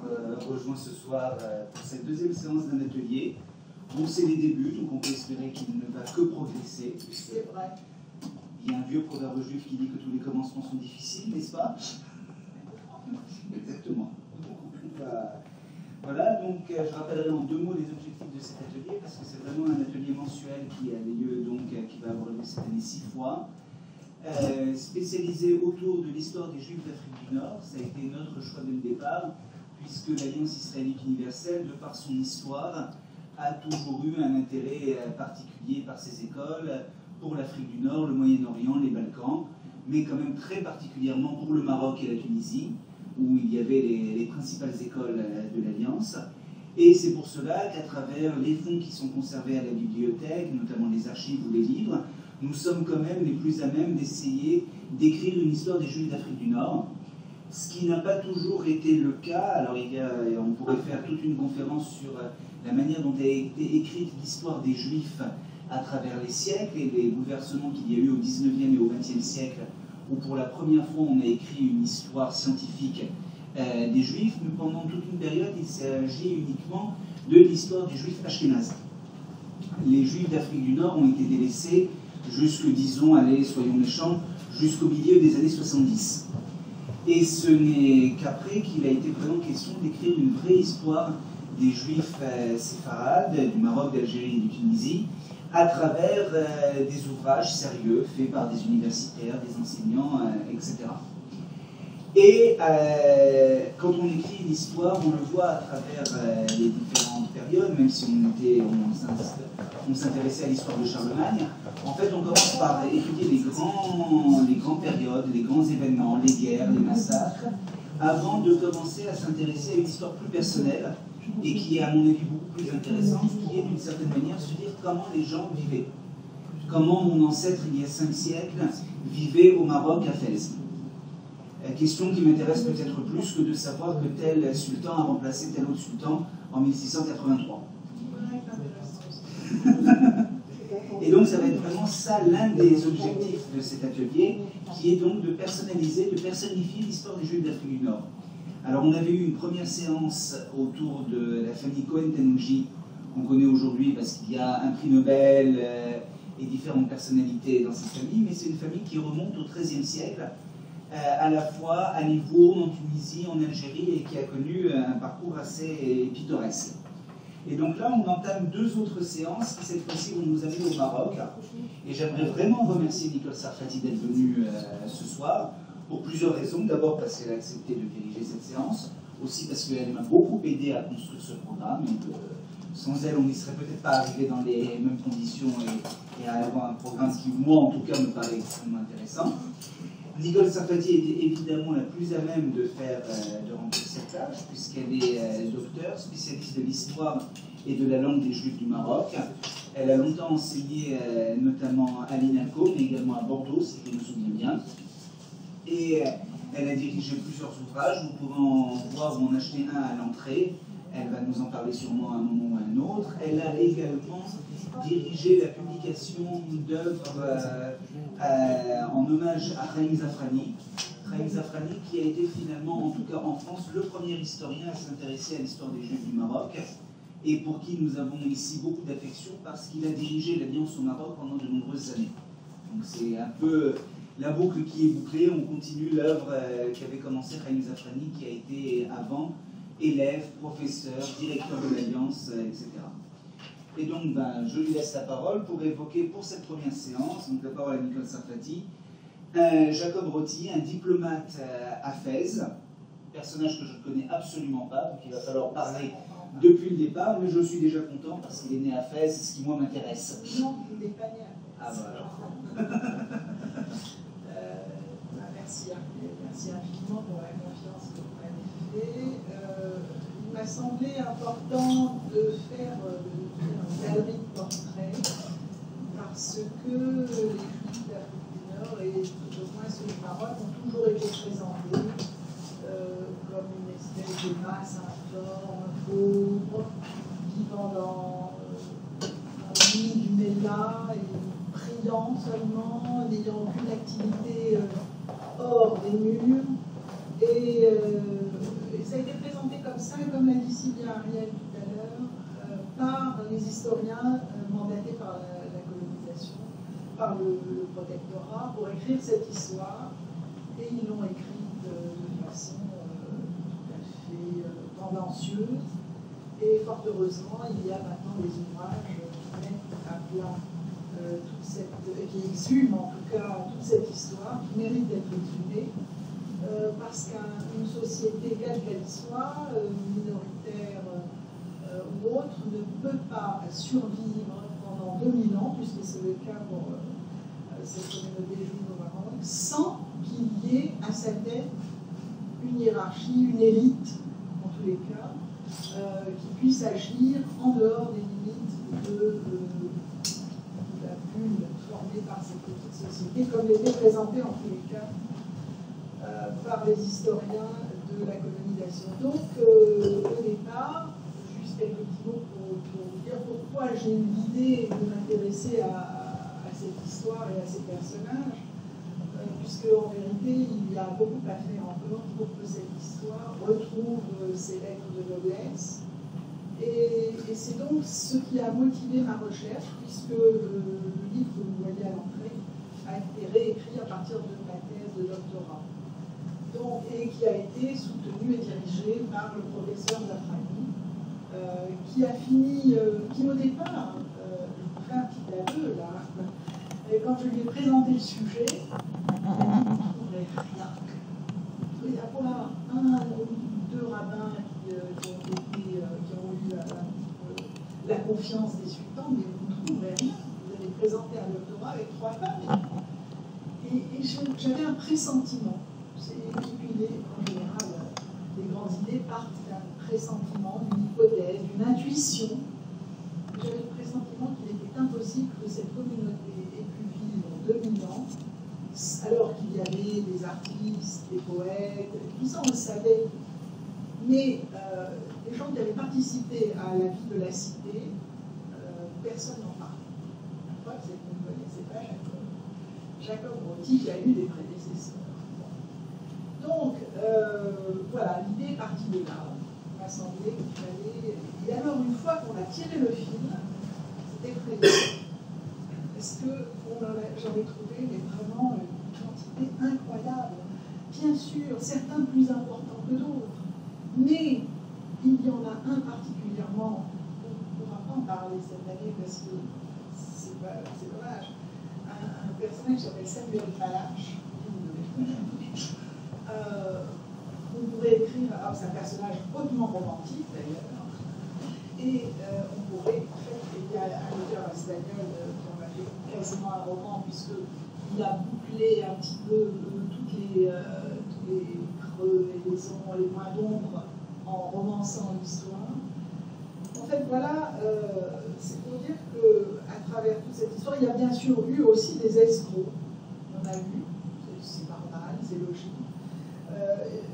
m'avoir rejoint ce soir pour cette deuxième séance d'un atelier. Bon, c'est les débuts, donc on peut espérer qu'il ne va que progresser. C'est vrai. Il y a un vieux proverbe juif qui dit que tous les commencements sont difficiles, n'est-ce pas? Exactement. Voilà, donc je rappellerai en 2 mots les objectifs de cet atelier, parce que c'est vraiment un atelier mensuel qui a lieu, donc qui va avoir lieu cette année 6 fois. Spécialisé autour de l'histoire des Juifs d'Afrique du Nord. Ça a été notre choix dès le départ, puisque l'Alliance israélite universelle, de par son histoire, a toujours eu un intérêt particulier par ses écoles pour l'Afrique du Nord, le Moyen-Orient, les Balkans, mais quand même très particulièrement pour le Maroc et la Tunisie, où il y avait les principales écoles de l'Alliance. Et c'est pour cela qu'à travers les fonds qui sont conservés à la bibliothèque, notamment les archives ou les livres, nous sommes quand même les plus à même d'essayer d'écrire une histoire des Juifs d'Afrique du Nord, ce qui n'a pas toujours été le cas. Alors on pourrait faire toute une conférence sur la manière dont a été écrite l'histoire des Juifs à travers les siècles et les bouleversements qu'il y a eu au 19e et au 20e siècle, où pour la première fois on a écrit une histoire scientifique des Juifs, mais pendant toute une période il s'agit uniquement de l'histoire des Juifs ashkénazes. Les Juifs d'Afrique du Nord ont été délaissés jusque, disons, allez, soyons méchants, jusqu'au milieu des années 70. Et ce n'est qu'après qu'il a été vraiment question d'écrire une vraie histoire des Juifs séfarades, du Maroc, d'Algérie et de Tunisie, à travers des ouvrages sérieux faits par des universitaires, des enseignants, etc. Et quand on écrit une histoire, on le voit à travers les différentes périodes, même si on s'intéressait à l'histoire de Charlemagne. En fait, on commence par étudier les grandes périodes, les grands événements, les guerres, les massacres, avant de commencer à s'intéresser à une histoire plus personnelle, et qui est à mon avis beaucoup plus intéressante, qui est d'une certaine manière se dire comment les gens vivaient. Comment mon ancêtre, il y a 5 siècles, vivait au Maroc à Fès. Question qui m'intéresse peut-être plus que de savoir que tel sultan a remplacé tel autre sultan en 1683. Et donc ça va être vraiment ça l'un des objectifs de cet atelier, qui est donc de personnaliser, de personnifier l'histoire des Juifs d'Afrique du Nord. Alors on avait eu une première séance autour de la famille Cohen-Tanouji, qu'on connaît aujourd'hui parce qu'il y a un prix Nobel et différentes personnalités dans cette famille, mais c'est une famille qui remonte au XIIIe siècle, à la fois à Livourne, en Tunisie, en Algérie, et qui a connu un parcours assez pittoresque. Et donc là, on entame 2 autres séances qui, cette fois-ci, vont nous amener au Maroc. Et j'aimerais vraiment remercier Nicole Sarfati d'être venue ce soir, pour plusieurs raisons. D'abord parce qu'elle a accepté de diriger cette séance, aussi parce qu'elle m'a beaucoup aidé à construire ce programme. Et sans elle, on n'y serait peut-être pas arrivé dans les mêmes conditions et à avoir un programme qui, moi, en tout cas, me paraît extrêmement intéressant. Nicole Sarfati était évidemment la plus à même de remplir cette tâche, puisqu'elle est docteure, spécialiste de l'histoire et de la langue des Juifs du Maroc. Elle a longtemps enseigné, notamment à l'INALCO, mais également à Bordeaux, si je me souviens bien. Et elle a dirigé plusieurs ouvrages. Vous pourrez en voir ou en acheter un à l'entrée. Elle va nous en parler sûrement à un moment ou à un autre. Elle a également dirigé la publication d'œuvres en hommage à Chaim Zafrani. Chaim Zafrani qui a été finalement, en tout cas en France, le premier historien à s'intéresser à l'histoire des Juifs du Maroc, et pour qui nous avons ici beaucoup d'affection parce qu'il a dirigé l'Alliance au Maroc pendant de nombreuses années. Donc c'est un peu la boucle qui est bouclée. On continue l'œuvre qu'avait commencé Chaim Zafrani, qui a été avant élève, professeur, directeur de l'Alliance, etc. Et donc, je lui laisse la parole pour évoquer pour cette première séance, donc la parole à Nicole Sarfati, Jacob Roty, un diplomate à Fès, personnage que je ne connais absolument pas, donc il va falloir parler depuis le départ, mais je suis déjà content parce qu'il est né à Fès, ce qui moi m'intéresse. Non, il n'est pas né à Fès. Ah bah alors. Merci infiniment pour la confiance que vous m'avez fait. Il m'a semblé important de faire une galerie de portraits parce que les Juifs d'Afrique du Nord et tout au moins ceux du Maroc ont toujours été présentés comme une espèce de masse informe, pauvre, vivant dans l'île du Mella et priant seulement, n'ayant aucune activité hors des murs. Et ça a été présenté comme ça, comme l'a dit Sylvia Ariel tout à l'heure, par les historiens mandatés par la colonisation, par le protectorat, pour écrire cette histoire. Et ils l'ont écrite de façon tout à fait tendancieuse. Et fort heureusement, il y a maintenant des ouvrages qui mettent à plat qui exhument en tout cas toute cette histoire, qui mérite d'être exhumée, parce qu'une société, quelle qu'elle soit, minoritaire ou autre, ne peut pas survivre pendant 2000 ans, puisque c'est le cas pour cette communauté juive au Maroc, sans qu'il y ait à sa tête une hiérarchie, une élite, en tous les cas, qui puisse agir en dehors des limites de la bulle formée par cette petite société, comme l'était présentée en tous les cas par les historiens de la colonisation. Donc, au départ, juste quelques petits mots pour vous dire pourquoi j'ai eu l'idée de m'intéresser à cette histoire et à ces personnages, puisque en vérité, il y a beaucoup à faire encore pour que cette histoire retrouve ses lettres de noblesse. Et c'est donc ce qui a motivé ma recherche, puisque le livre que vous voyez à l'entrée a été réécrit à partir de ma thèse de doctorat. Donc, et qui a été soutenu et dirigé par le professeur Zafrani, qui a fini, qui au départ, je vous fais un petit aveu là, et quand je lui ai présenté le sujet, il m'a dit qu'il ne trouverait rien. Il y a pour là un ou deux rabbins qui ont eu la confiance des sultans, mais vous ne trouverez rien. Vous avez présenté un doctorat avec 3 pages. Et j'avais un pressentiment. Et puis, en général, les grandes idées partent d'un pressentiment, d'une hypothèse, d'une intuition. J'avais le pressentiment qu'il était impossible que cette communauté ait pu vivre 2000 ans, alors qu'il y avait des artistes, des poètes, tout ça on le savait. Mais les gens qui avaient participé à la vie de la cité, personne n'en parlait. Je crois que vous ne connaissez pas Jacob. Jacob Rotti qui a eu des prédécesseurs. Donc, voilà, l'idée est partie de là. Il m'a semblé qu'il fallait... Et alors, une fois qu'on a tiré le fil, c'était effrayant. Parce que j'en ai trouvé mais vraiment une quantité incroyable. Bien sûr, certains plus importants que d'autres. Mais il y en a un particulièrement, on ne pourra pas en parler cette année parce que c'est dommage, un personnage qui s'appelle Samuel Palache. On pourrait écrire, alors c'est un personnage hautement romantique d'ailleurs, et on pourrait, en fait, il y a un auteur espagnol qui en a fait quasiment un roman, puisqu'il a bouclé un petit peu tous les creux, les maisons, les points d'ombre en romançant l'histoire. En fait, voilà, c'est pour dire qu'à travers toute cette histoire, il y a bien sûr eu aussi des escrocs. On a eu, c'est normal, c'est logique.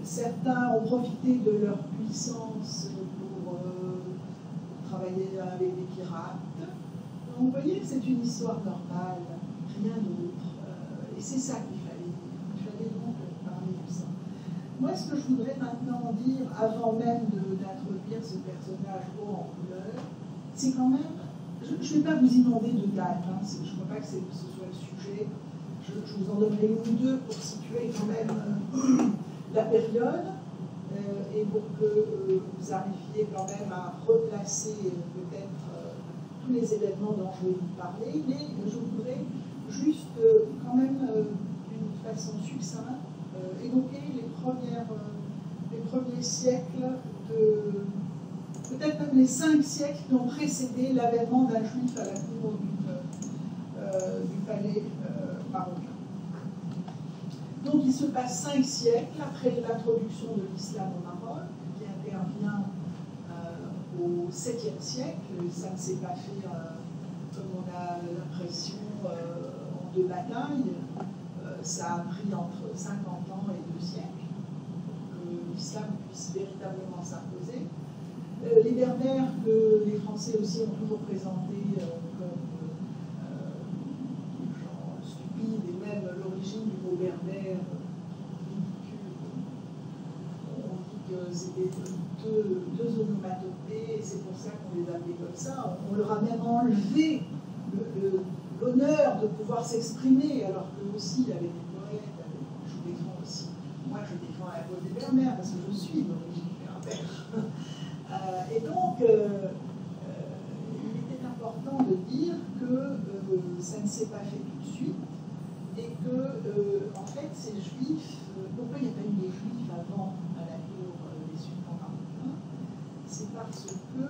Certains ont profité de leur puissance pour travailler avec des pirates. Donc, vous voyez, c'est une histoire normale, rien d'autre. Et c'est ça qu'il fallait dire. Il fallait donc parler de ça. Moi, ce que je voudrais maintenant dire, avant même d'introduire ce personnage haut en couleur, c'est quand même, je ne vais pas vous inonder de dates, hein, je ne crois pas que ce soit le sujet, je vous en donnerai une ou deux pour situer quand même la période, et pour que vous arriviez quand même à replacer peut-être tous les événements dont je vais vous parler, mais je voudrais juste quand même d'une façon succincte évoquer les premiers siècles, peut-être même les 5 siècles qui ont précédé l'avènement d'un juif à la cour du palais marocain. Donc il se passe 5 siècles après l'introduction de l'islam au Maroc, qui intervient au 7e siècle. Ça ne s'est pas fait comme on a l'impression en 2 batailles. Ça a pris entre 50 ans et 2 siècles pour que l'islam puisse véritablement s'imposer. Les Berbères, que les Français aussi ont toujours présentés comme des gens stupides, et même l'origine du mot berbère ridicule. On dit que c'était deux onomatopées, et c'est pour ça qu'on les appelait comme ça. On leur a même enlevé l'honneur de pouvoir s'exprimer, alors qu'eux aussi, il y avait des poètes, je vous défends aussi. Moi, je défends la cause des Berbères, parce que je suis d'origine berbère. Et donc, il était important de dire que ça ne s'est pas fait tout de suite, et que, en fait, ces juifs, pourquoi il n'y a pas eu des juifs avant à la cour des sultans marocains? C'est parce que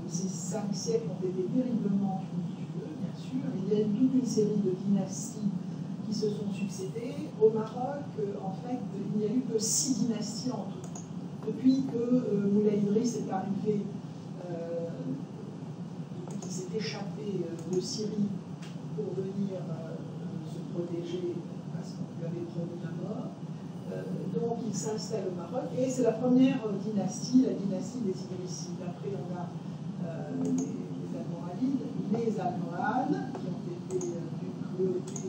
ces 5 siècles ont été terriblement tumultueux, bien sûr. Il y a eu toute une série de dynasties qui se sont succédées. Au Maroc, en fait, il n'y a eu que 6 dynasties en tout. Depuis que Moulay Idriss est arrivé, depuis qu'il s'est échappé de Syrie pour venir se protéger parce qu'on lui avait promis la mort. Donc il s'installe au Maroc et c'est la première dynastie, la dynastie des Idrissides. Après on a les Almoravides, les Almohades qui ont été d'une cruauté.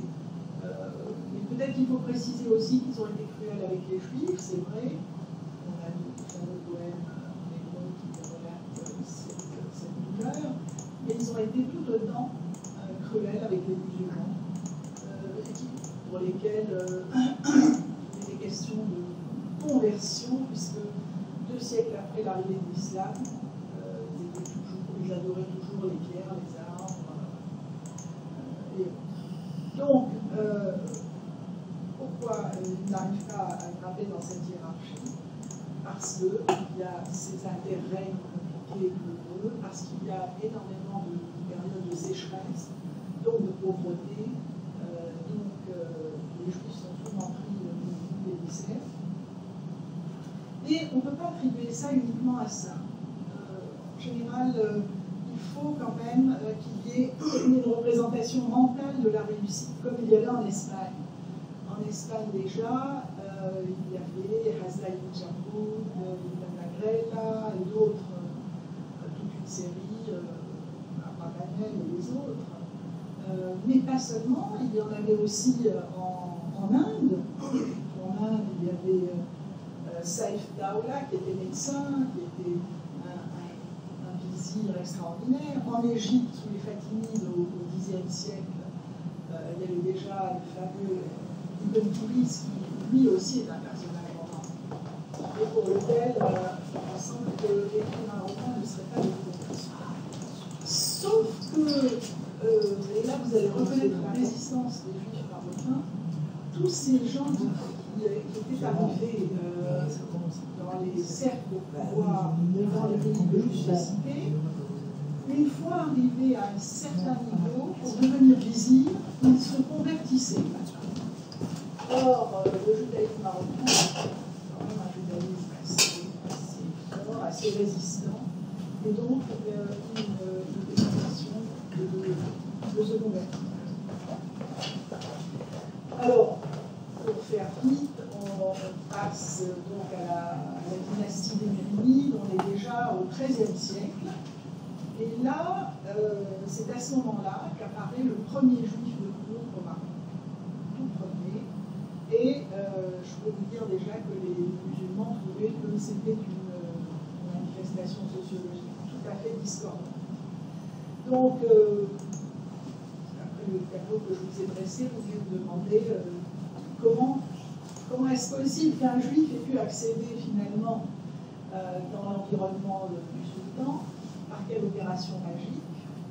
Mais peut-être qu'il faut préciser aussi qu'ils ont été cruels avec les Juifs, c'est vrai. On a le fameux poème hébreu qui relate cette douleur, mais ils ont été tout autant cruels avec les musulmans. Pour lesquels il était question de conversion, puisque 2 siècles après l'arrivée de l'islam, ils adoraient toujours les pierres, les arbres. Donc, pourquoi ils n'arrivent pas à grimper dans cette hiérarchie? Parce qu'il y a ces intérêts compliqués pour eux, parce qu'il y a énormément de périodes de sécheresse, donc de pauvreté. Les Juifs sont souvent pris des viscères. Et on ne peut pas attribuer ça uniquement à ça. En général, il faut quand même qu'il y ait une représentation mentale de la réussite, comme il y avait en Espagne. En Espagne déjà, il y avait Hasda ibn Jarboud, Ibn Agrela et d'autres, toute une série, Abravanel et les autres. Mais pas seulement, il y en avait aussi en Inde. En Inde, il y avait Saïf Daoula, qui était médecin, qui était un vizir extraordinaire. En Égypte, sous les Fatimides, au Xe siècle, il y avait déjà le fameux Ibn Touris, qui lui aussi est un personnage roman. Et pour lequel il semble que l'écrivain roman ne serait pas de proportion. Sauf que et là, vous allez reconnaître la résistance des Juifs marocains. Tous ces gens qui étaient arrivés dans les cercles de pouvoir dans les pays que je suis cité, une fois arrivés à un certain niveau, pour devenir vizirs, ils se convertissaient. Or, le judaïsme marocain est quand même un judaïsme assez fort, assez résistant, et donc une démonstration de se convertir. Alors, pour faire vite, on passe donc à la dynastie des Mérinides, on est déjà au XIIIe siècle, et là, c'est à ce moment-là qu'apparaît le premier juif de cour au Maroc, tout premier, et je peux vous dire déjà que les musulmans trouvaient que c'était une manifestation sociologique tout à fait discordante. Donc, après le tableau que je vous ai dressé, vous pouvez vous demander comment est-ce possible qu'un juif ait pu accéder finalement dans l'environnement du sultan, par quelle opération magique,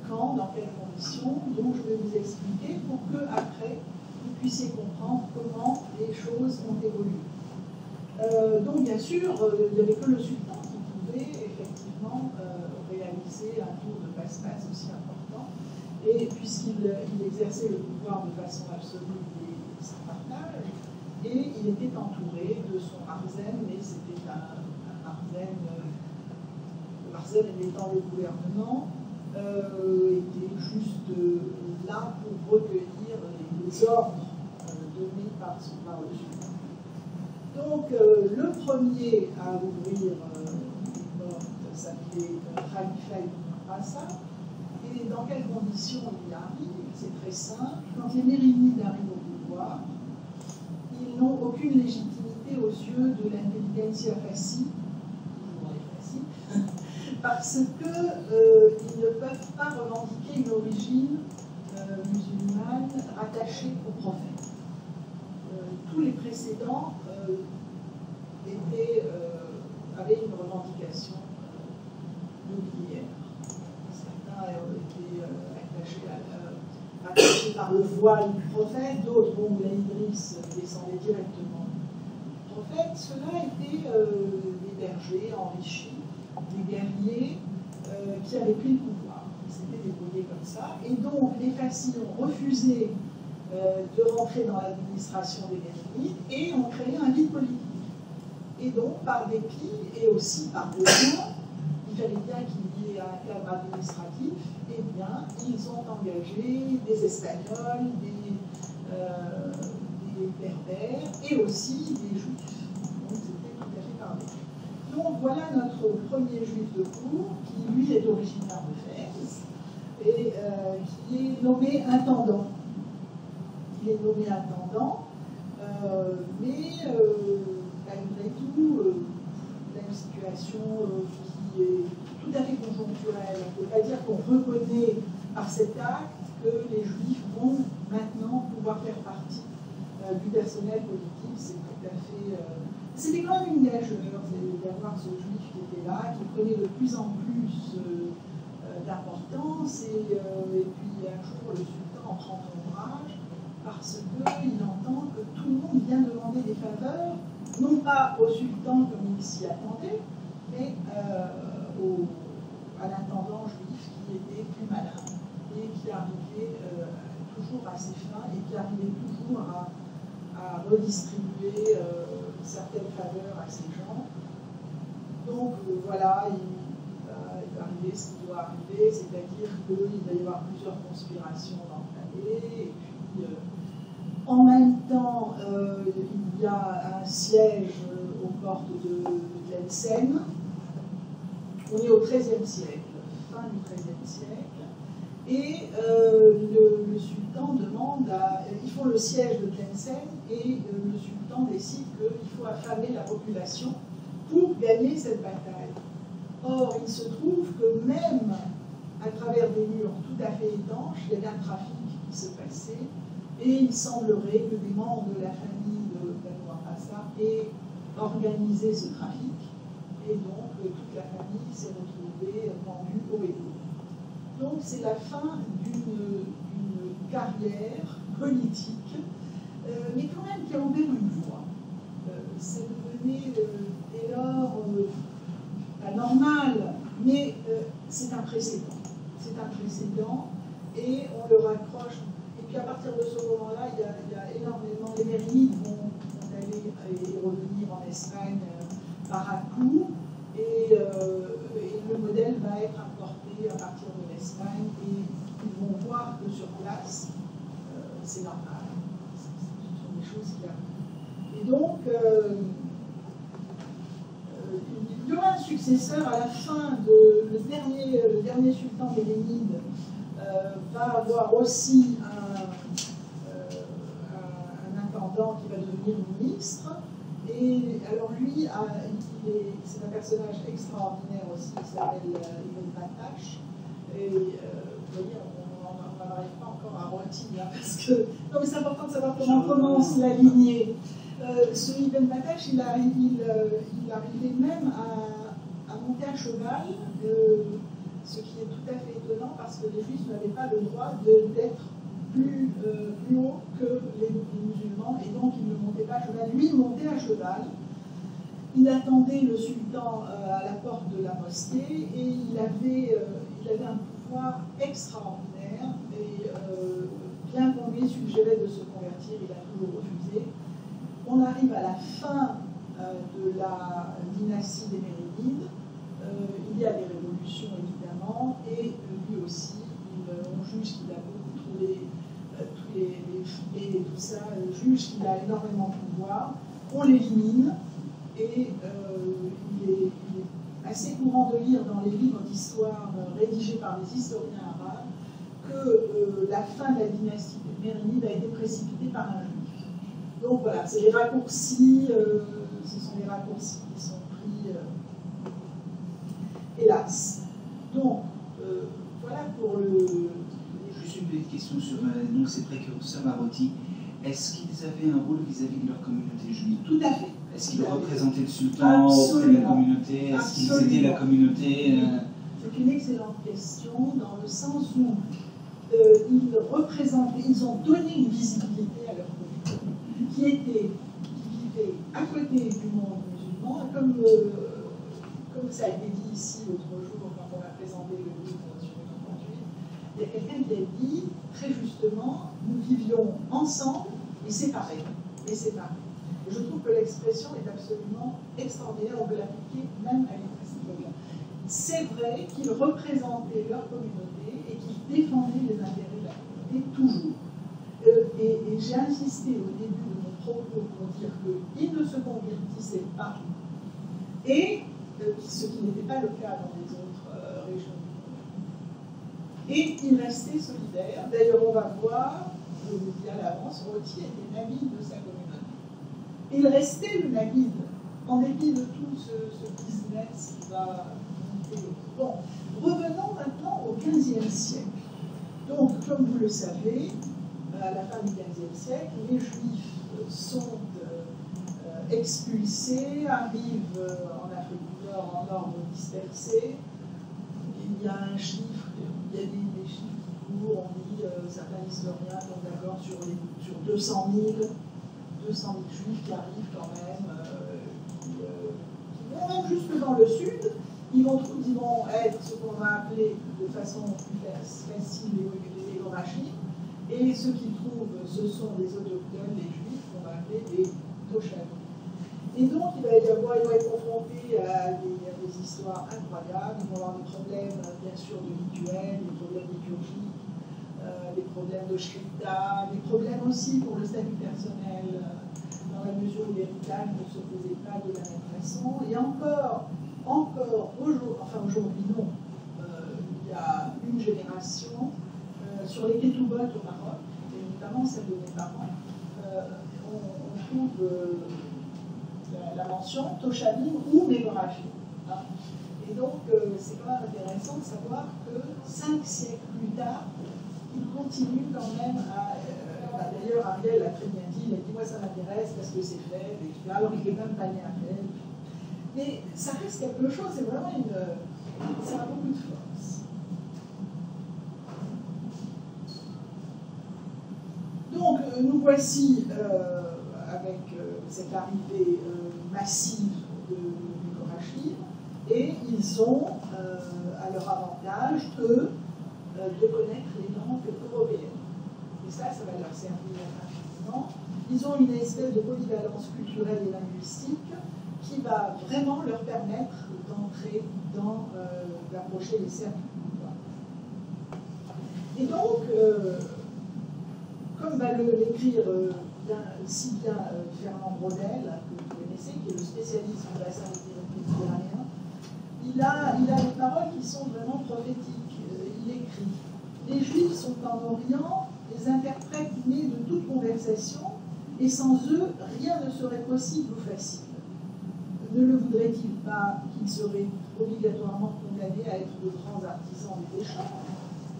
quand, dans quelles conditions, donc je vais vous expliquer pour que après vous puissiez comprendre comment les choses ont évolué. Donc bien sûr, il n'y avait que le sultan qui pouvait effectivement réaliser un tour de passe-passe aussi important, et puisqu'il exerçait le pouvoir de façon absolue et sans partage, et il était entouré de son Marzen, mais c'était un Marzen, le Marzen étant le gouvernement, était juste là pour recueillir les ordres donnés par le sultan. Donc le premier à ouvrir les portes s'appelait Khalifa ibn Rassa. Et dans quelles conditions il arrive? C'est très simple. Quand les Mérinides arrivent au pouvoir, ils n'ont aucune légitimité aux yeux de l'intelligentsia fasci, parce qu'ils ne peuvent pas revendiquer une origine musulmane rattachée au prophète. Tous les précédents avaient une revendication nobiliaire. Certains étaient attachés par le voile du prophète, d'autres, bon, Idriss descendait directement du prophète. Ceux-là étaient des bergers enrichis, des guerriers qui avaient pris le pouvoir. Ils s'étaient débrouillés comme ça. Et donc, les Fassides ont refusé de rentrer dans l'administration des Mérinides et ont créé un vide politique. Et donc, par dépit et aussi par besoin, il fallait bien qu'il y ait un cadre administratif, et bien, ils ont engagé des Espagnols, des Berbères et aussi des Juifs. Donc, c'était tout à fait par dépit. Donc, voilà notre premier juif de cour, qui lui est originaire de Fès, et qui est nommé intendant. Il est nommé intendant, mais malgré tout, il a une situation qui est tout à fait conjoncturelle. On ne peut pas dire qu'on reconnaît par cet acte que les Juifs vont maintenant pouvoir faire partie du personnel politique. C'est tout à fait... C'était quand même une gageure d'avoir ce Juif qui était là, qui prenait de plus en plus d'importance, et puis un jour le sultan en prend ombrage parce qu'il entend que tout le monde vient demander des faveurs, non pas au sultan comme il s'y attendait, mais à l'intendant juif qui était plus malin et qui arrivait toujours à ses fins et qui arrivait toujours à redistribuer certaines faveurs à ces gens. Donc voilà, il va arriver ce qui doit arriver, c'est-à-dire qu'il va y avoir plusieurs conspirations dans le palais, et puis en même temps il y a un siège aux portes de Tlemcen. On est au XIIIe siècle, fin du XIIIe siècle, et le sultan demande ils font le siège de Tlemcen, et le sultan décide qu'il faut affamer la population pour gagner cette bataille. Or, il se trouve que même à travers des murs tout à fait étanches, il y avait un trafic qui se passait, et il semblerait que des membres de la famille de Banu Hafsa aient organisé ce trafic, et donc toute la famille s'est retrouvée vendue au héros. Donc c'est la fin d'une carrière politique, mais quand même qui a ouvert une voie. Ça devenait dès lors pas normal, mais c'est un précédent. C'est un précédent, et on le raccroche. Et puis à partir de ce moment-là, il y a énormément. Les Mérinides vont aller et revenir en Espagne par à coup, et le modèle va être importé à partir de l'Espagne, et ils vont voir que sur place, c'est normal. Ce sont des choses qui arrivent. Et donc, il y aura un successeur à la fin le dernier sultan mérénide va avoir aussi un intendant qui va devenir ministre. Et alors lui, c'est un personnage extraordinaire aussi, il s'appelle Ibn Battash. Et vous voyez, on n'arrive pas encore à retenir, parce que... Non, mais c'est important de savoir comment commence la lignée. Ce Ibn Battash, il arrivait même à monter à cheval, ce qui est tout à fait étonnant, parce que les Juifs n'avaient pas le droit d'être plus haut que les musulmans, et donc ils ne montaient pas à cheval. Lui, il montait à cheval, il attendait le sultan à la porte de la mosquée, et il avait un pouvoir extraordinaire, et bien qu'on lui suggérait de se convertir, il a toujours refusé. On arrive à la fin de la dynastie des Mérinides, il y a des révolutions évidemment, et lui aussi, on juge qu'il a beaucoup trouvé tous les faits et tout ça, juge qu'il a énormément de pouvoir, on l'élimine, et il est assez courant de lire dans les livres d'histoire rédigés par les historiens arabes que la fin de la dynastie des Mérinides a été précipitée par un juif. Donc voilà, c'est les raccourcis, ce sont les raccourcis qui sont pris. hélas. Donc, voilà pour le... Juste une petite question sur donc ces précurseurs marotis. Est-ce qu'ils avaient un rôle vis-à-vis de leur communauté juive? Tout à fait. Est-ce qu'ils représentaient le sultan auprès de la communauté? Est-ce qu'ils aidaient la communauté? C'est une excellente question, dans le sens où ils ont donné une visibilité à leur communauté, qui vivait à côté du monde musulman, comme ça a été dit ici l'autre jour quand on a présenté le livre sur le 38, il y a quelqu'un qui a dit très justement, nous vivions ensemble et séparés. Et je trouve que l'expression est absolument extraordinaire, on peut l'appliquer même à l'époque. C'est vrai qu'ils représentaient leur communauté et qu'ils défendaient les intérêts de la communauté toujours. Et j'ai insisté au début de mon propos pour dire qu'ils ne se convertissaient pas, et ce qui n'était pas le cas dans les autres régions du monde. Et ils restaient solidaires. D'ailleurs, on va voir, je vous dis à l'avance, Roti était nabide de sa communauté. Il restait le nabide, en dépit de tout ce business qui va monter. Bon, revenons maintenant au XVe siècle. Donc, comme vous le savez, à la fin du XVe siècle, les Juifs sont expulsés, arrivent en Afrique du Nord en ordre dispersé. Il y a un chiffre, il y a des chiffres qui courent, on dit, certains historiens sont d'accord sur 200 000 Juifs qui arrivent quand même, qui vont même jusque dans le sud. Ils vont être ce qu'on va appeler de façon plus facile les Gorachimes, et ceux qu'ils trouvent, ce sont des autochtones, les Juifs, qu'on va appeler des Toshanim. Et donc, ils vont être confrontés à des histoires incroyables, ils vont avoir des problèmes, bien sûr, de rituels, des problèmes liturgiques, des problèmes de shrita, des problèmes aussi pour le statut personnel, dans la mesure où l'héritage ne se faisait pas de la même façon. Et encore aujourd'hui non, il y a une génération sur les ketubot au Maroc, et notamment celle de mes parents, on trouve la mention Toshanim ou Mévorachim. Hein. Et donc c'est quand même intéressant de savoir que 5 siècles plus tard, il continue quand même à... D'ailleurs, Ariel l'a très bien dit, il a dit « moi ça m'intéresse parce que c'est fait », alors il n'est même pas né à fait. Mais ça reste quelque chose, c'est vraiment ça a beaucoup de force. Donc, nous voici avec cette arrivée massive de Korachi, et ils ont à leur avantage, eux, de connaître les langues européennes. Et ça va leur servir rapidement. Ils ont une espèce de polyvalence culturelle et linguistique qui va vraiment leur permettre d'entrer d'approcher les cercles du pouvoir. Et donc, comme va l'écrire si bien Fernand Braudel, que vous connaissez, qui est le spécialiste du bassin méditerranéen, il a des paroles qui sont vraiment prophétiques. Il écrit « Les Juifs sont en Orient, les interprètes nés de toute conversation, et sans eux, rien ne serait possible ou facile. Ne le voudrait-il pas qu'ils seraient obligatoirement condamnés à être de grands artisans des pécheurs?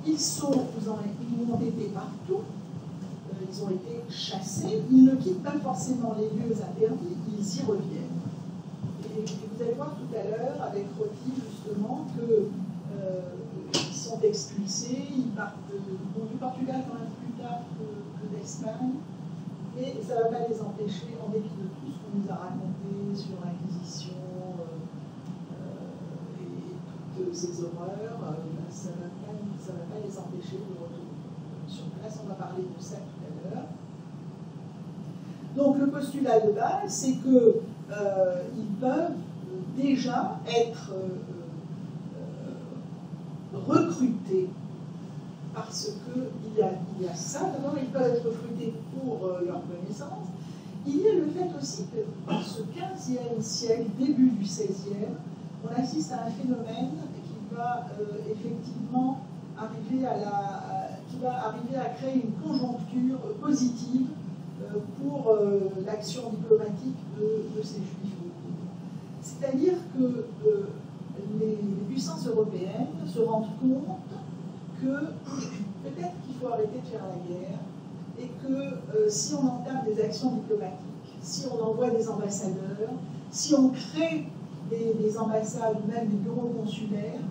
Ils ont été partout, ils ont été chassés, ils ne quittent pas forcément les lieux interdits, ils y reviennent. » Et vous allez voir tout à l'heure, avec Roti, justement, qu'ils sont expulsés, ils partent du Portugal quand même plus tard que d'Espagne, et ça ne va pas les empêcher, en dépit de tout ce qu'on nous a raconté sur l'Inquisition et toutes ces horreurs, ça ne va pas les empêcher de retourner sur place. On va parler de ça tout à l'heure. Donc le postulat de base, c'est qu'ils peuvent déjà être recrutés parce qu'il y a ça. D'abord, ils peuvent être recrutés pour leur connaissance. Il y a le fait aussi que dans ce 15e siècle, début du 16e, on assiste à un phénomène qui va effectivement arriver à créer une conjoncture positive pour l'action diplomatique de ces Juifs. C'est-à-dire que les puissances européennes se rendent compte que peut-être qu'il faut arrêter de faire la guerre et que si on entame des actions diplomatiques, si on envoie des ambassadeurs, si on crée des ambassades ou même des bureaux consulaires,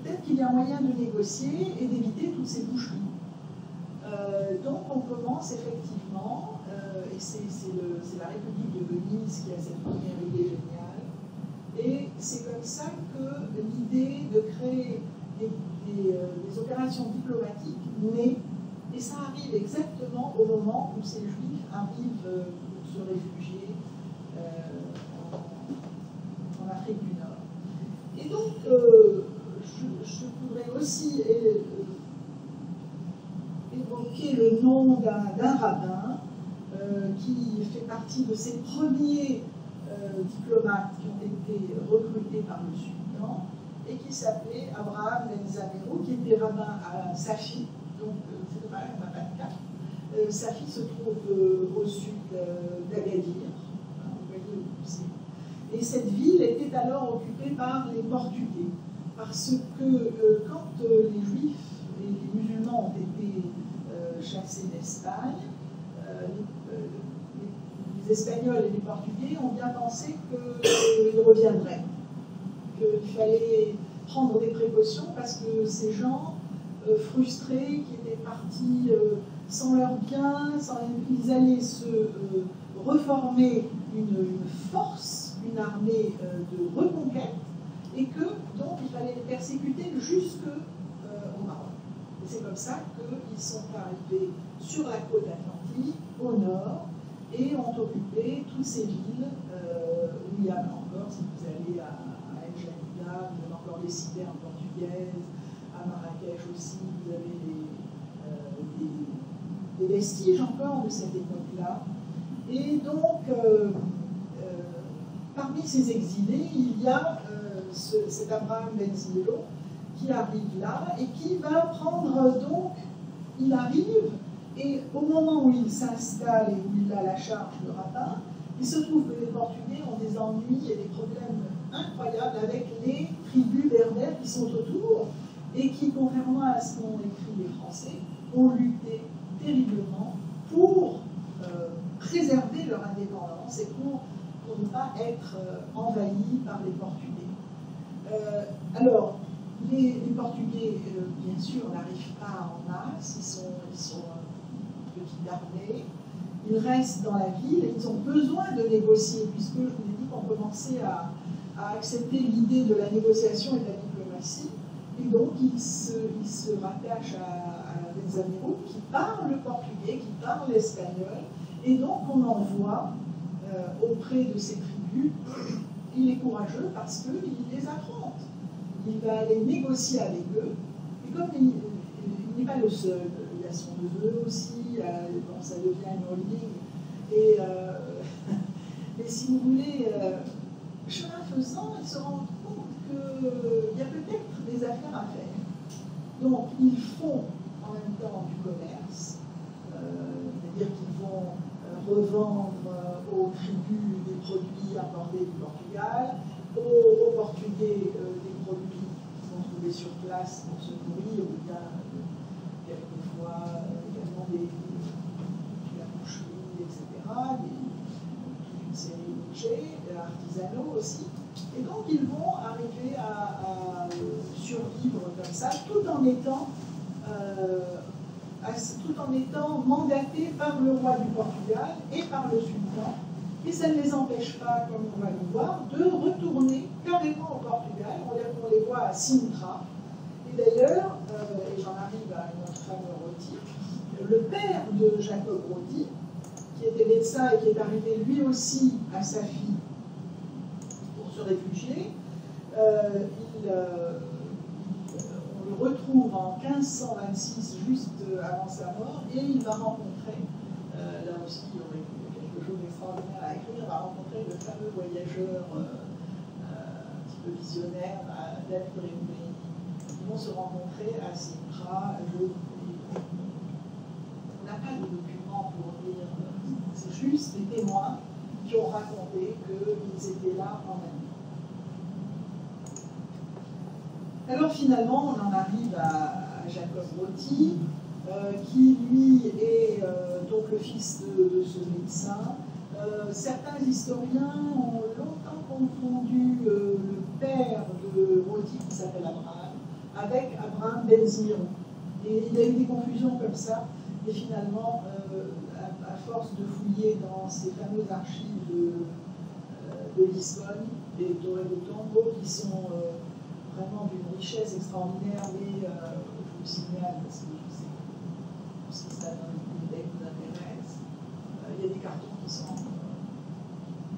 peut-être qu'il y a moyen de négocier et d'éviter toutes ces boucheries. Donc on commence effectivement, et c'est la République de Venise qui a cette première idée géniale, et c'est comme ça que l'idée de créer des opérations diplomatiques naît, et ça arrive exactement au moment où ces Juifs arrivent pour se réfugier en Afrique du Nord. Et donc, je voudrais aussi évoquer le nom d'un rabbin qui fait partie de ces premiers diplomates qui ont été recrutés par le sultan et qui s'appelait Abraham Ben Zamerou, qui était rabbin à Safi, donc c'est dommage, on n'a pas de carte. Safi se trouve au sud d'Agadir, vous voyez où c'est. Et cette ville était alors occupée par les Portugais, parce que quand les Juifs et les musulmans ont été chassés d'Espagne, les Espagnols et les Portugais ont bien pensé qu'ils reviendraient, qu'il fallait prendre des précautions parce que ces gens frustrés, qui étaient partis sans leurs biens, ils allaient se reformer une force, une armée de reconquête, et que donc il fallait les persécuter jusque au Maroc. Et c'est comme ça qu'ils sont arrivés sur la côte atlantique, au nord, et ont occupé toutes ces villes où il y a encore, si vous allez à El Jadida, vous avez encore des cités portugaises, à Marrakech aussi, vous avez des vestiges encore de cette époque-là. Et donc, parmi ces exilés, il y a cet Abraham Ben Zamerou qui arrive là et qui va prendre donc, il arrive, et au moment où il s'installe et où il a la charge de rabbin, il se trouve que les Portugais ont des ennuis et des problèmes incroyables avec les tribus berbères qui sont autour et qui, contrairement à ce qu'ont écrit les Français, ont lutté terriblement pour préserver leur indépendance et pour ne pas être envahis par les Portugais. Alors, les Portugais, bien sûr, n'arrivent pas en masse, ils sont une petite armée, ils restent dans la ville et ils ont besoin de négocier, puisque je vous ai dit qu'on commençait à accepter l'idée de la négociation et de la diplomatie, et donc ils se rattachent à Ben Zamerou qui parle le portugais, qui parle l'espagnol, et donc on envoie auprès de ces tribus. Il est courageux parce qu'il les affronte. Il va aller négocier avec eux. Et comme il n'est pas le seul, il y a son neveu aussi, bon, ça devient une holding. Et si vous voulez, chemin faisant, ils se rendent compte qu'il y a peut-être des affaires à faire. Donc, ils font en même temps du commerce, c'est-à-dire qu'ils vont revendre aux tribus des produits importés du Portugal, aux Portugais des produits qu'ils vont trouver sur place pour se nourrir, ou bien quelquefois également de la boucherie, etc., toute une série d'objets artisanaux aussi. Et donc ils vont arriver à survivre comme ça, tout en étant mandatés par le roi du Portugal et par le sultan. Et ça ne les empêche pas, comme on va le voir, de retourner carrément au Portugal. On les voit à Sintra. Et d'ailleurs, et j'en arrive à notre fameux Roti, le père de Jacob Roti, qui était médecin et qui est arrivé lui aussi à Safi pour se réfugier, on le retrouve en 1526, juste avant sa mort, et il va rencontrer, là aussi il y aurait quelque chose d'extraordinaire à écrire, il va rencontrer le fameux voyageur un petit peu visionnaire, David Rimini. Ils vont se rencontrer à Sintra. On n'a pas de documents pour dire, c'est juste des témoins qui ont raconté qu'ils étaient là en même temps. Alors finalement, on en arrive à Jacob Roty, qui lui est donc le fils de ce médecin. Certains historiens ont longtemps confondu le père de Roty, qui s'appelle Abraham, avec Abraham Ben Zmiron. Et il y a eu des confusions comme ça, et finalement, à force de fouiller dans ces fameuses archives de Lisbonne et Torre do Tombo, qui sont vraiment d'une richesse extraordinaire, mais je vous le signale parce que je sais que ce qui se passe dans les pays vous intéresse. Il y a des cartons qui sont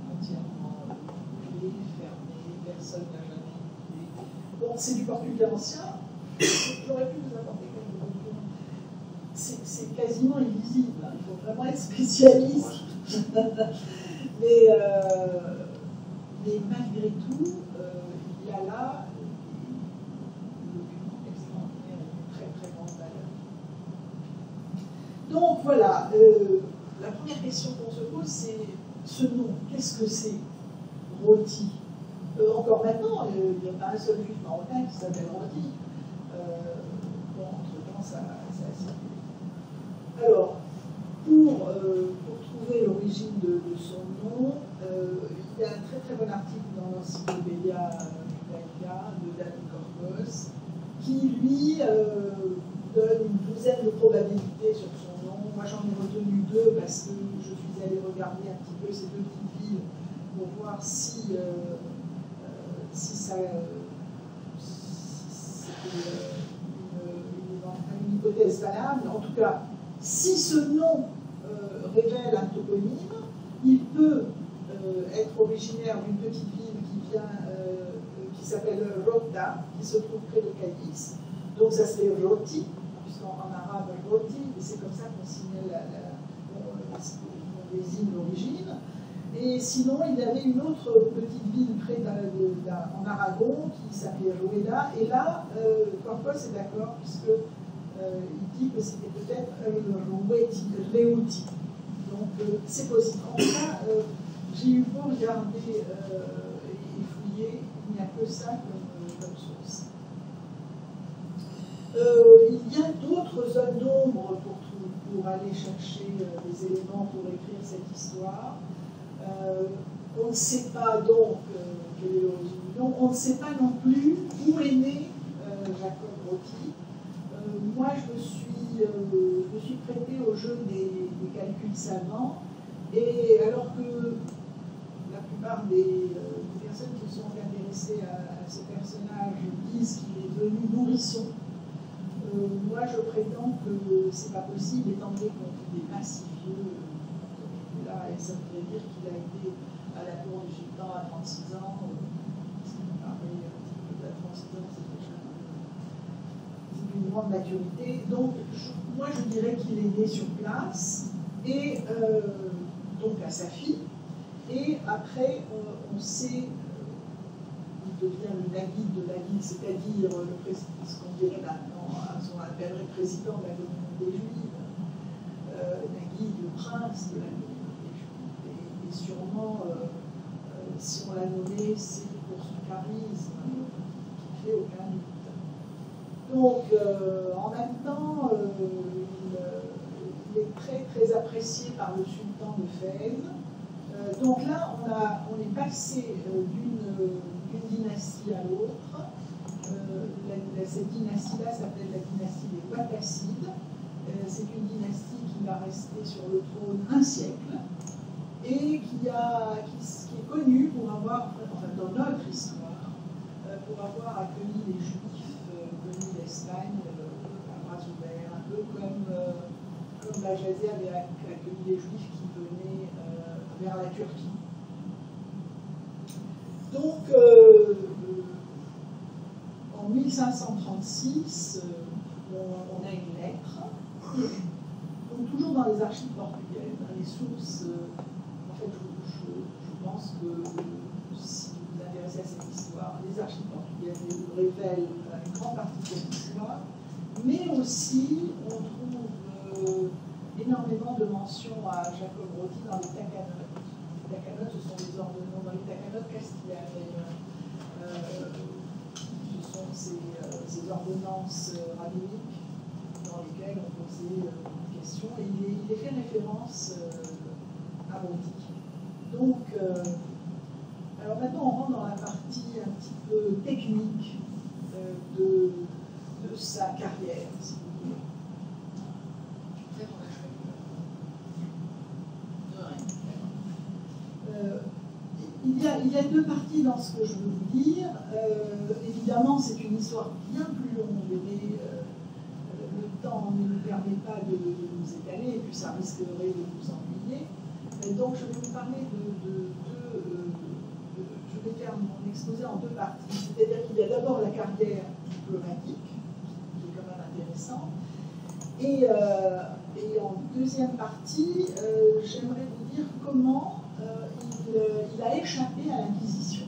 entièrement clés, fermés, personne n'a jamais écouté. Bon, c'est du portugais ancien. J'aurais pu vous apporter quelques documents. C'est quasiment illisible, il faut vraiment être spécialiste. mais malgré tout, il y a là un document extraordinaire de très très grande valeur. Donc voilà, la première question qu'on se pose, c'est ce nom. Qu'est-ce que c'est, Roty? Encore maintenant, il n'y a pas un seul juif marocain qui s'appelle Roty. Bon, entre-temps, ça a circulé. Alors, pour trouver l'origine de son nom, il y a un très très bon article dans l'encyclopédia Judaïca de David Corpus qui lui donne une douzaine de probabilités sur son nom. Moi j'en ai retenu deux parce que je suis allée regarder un petit peu ces deux petites villes pour voir si c'était une hypothèse valable. En tout cas, si ce nom révèle un toponyme, il peut être originaire d'une petite ville qui s'appelle Rota, qui se trouve près de Cadiz. Donc ça se fait Roti, puisqu'en arabe Roti, et c'est comme ça qu'on signale on désigne l'origine. Et sinon, il y avait une autre petite ville près en Aragon qui s'appelait Rueda, et là, Corpus est d'accord, puisque il dit que c'était peut-être Reuti. Donc c'est possible. En tout cas, j'ai eu beau regarder et fouiller, il n'y a que ça comme source. Il y a d'autres zones d'ombre pour aller chercher des éléments pour écrire cette histoire. On ne sait pas donc quelle est l'origine du nom. On ne sait pas non plus où est né Jacob Roty. Moi, je me suis prêtée au jeu des calculs savants, et alors que la plupart des personnes qui sont intéressées à ce personnage disent qu'il est devenu nourrisson, moi je prétends que c'est pas possible, étant donné qu'il n'est pas si vieux comme il est là, et ça voudrait dire qu'il a été à la cour du sultan à 36 ans, ce qui me paraît un petit peu à 36 ans, c'est déjà une grande maturité. Donc moi je dirais qu'il est né sur place, et donc à sa fille, et après on sait, il devient le Naguide de la ville, c'est-à-dire ce qu'on dirait maintenant, on appellerait président de la communauté juive, Naguide, le prince de la communauté juive, et sûrement, si on l'a nommé, c'est pour son charisme qui ne fait aucun doute. Donc en même temps, il est très très apprécié par le sultan de Fès. Donc là, on est passé d'une dynastie à l'autre. Cette dynastie-là s'appelle la dynastie des Wattassides. C'est une dynastie qui va rester sur le trône un siècle et qui est connue pour avoir, enfin dans notre histoire, pour avoir accueilli les Juifs venus d'Espagne à bras ouverts, un peu comme Bajazet avait accueilli les Juifs qui venaient vers la Turquie. Donc, en 1536, on a une lettre, donc toujours dans les archives portugaises, dans les sources. En fait, je pense que si vous vous intéressez à cette histoire, les archives portugaises révèlent une grande partie de cette histoire, mais aussi on trouve énormément de mentions à Jacob Roty dans les Takanotes. Les Takanotes, ce sont des ordonnances dans les Takanotes castillanes. Ce sont ces ordonnances rabbiniques dans lesquelles on posait des questions, et il est fait référence à Roti. Donc, alors maintenant on rentre dans la partie un petit peu technique de sa carrière, si vous voulez. Il y a deux parties dans ce que je veux vous dire. Évidemment, c'est une histoire bien plus longue, mais le temps ne nous permet pas de nous étaler, et puis ça risquerait de nous ennuyer. Donc, je vais vous parler je vais faire mon exposé en deux parties. C'est-à-dire qu'il y a d'abord la carrière diplomatique, qui est quand même intéressante, et en deuxième partie, j'aimerais vous dire comment il a échappé à l'Inquisition.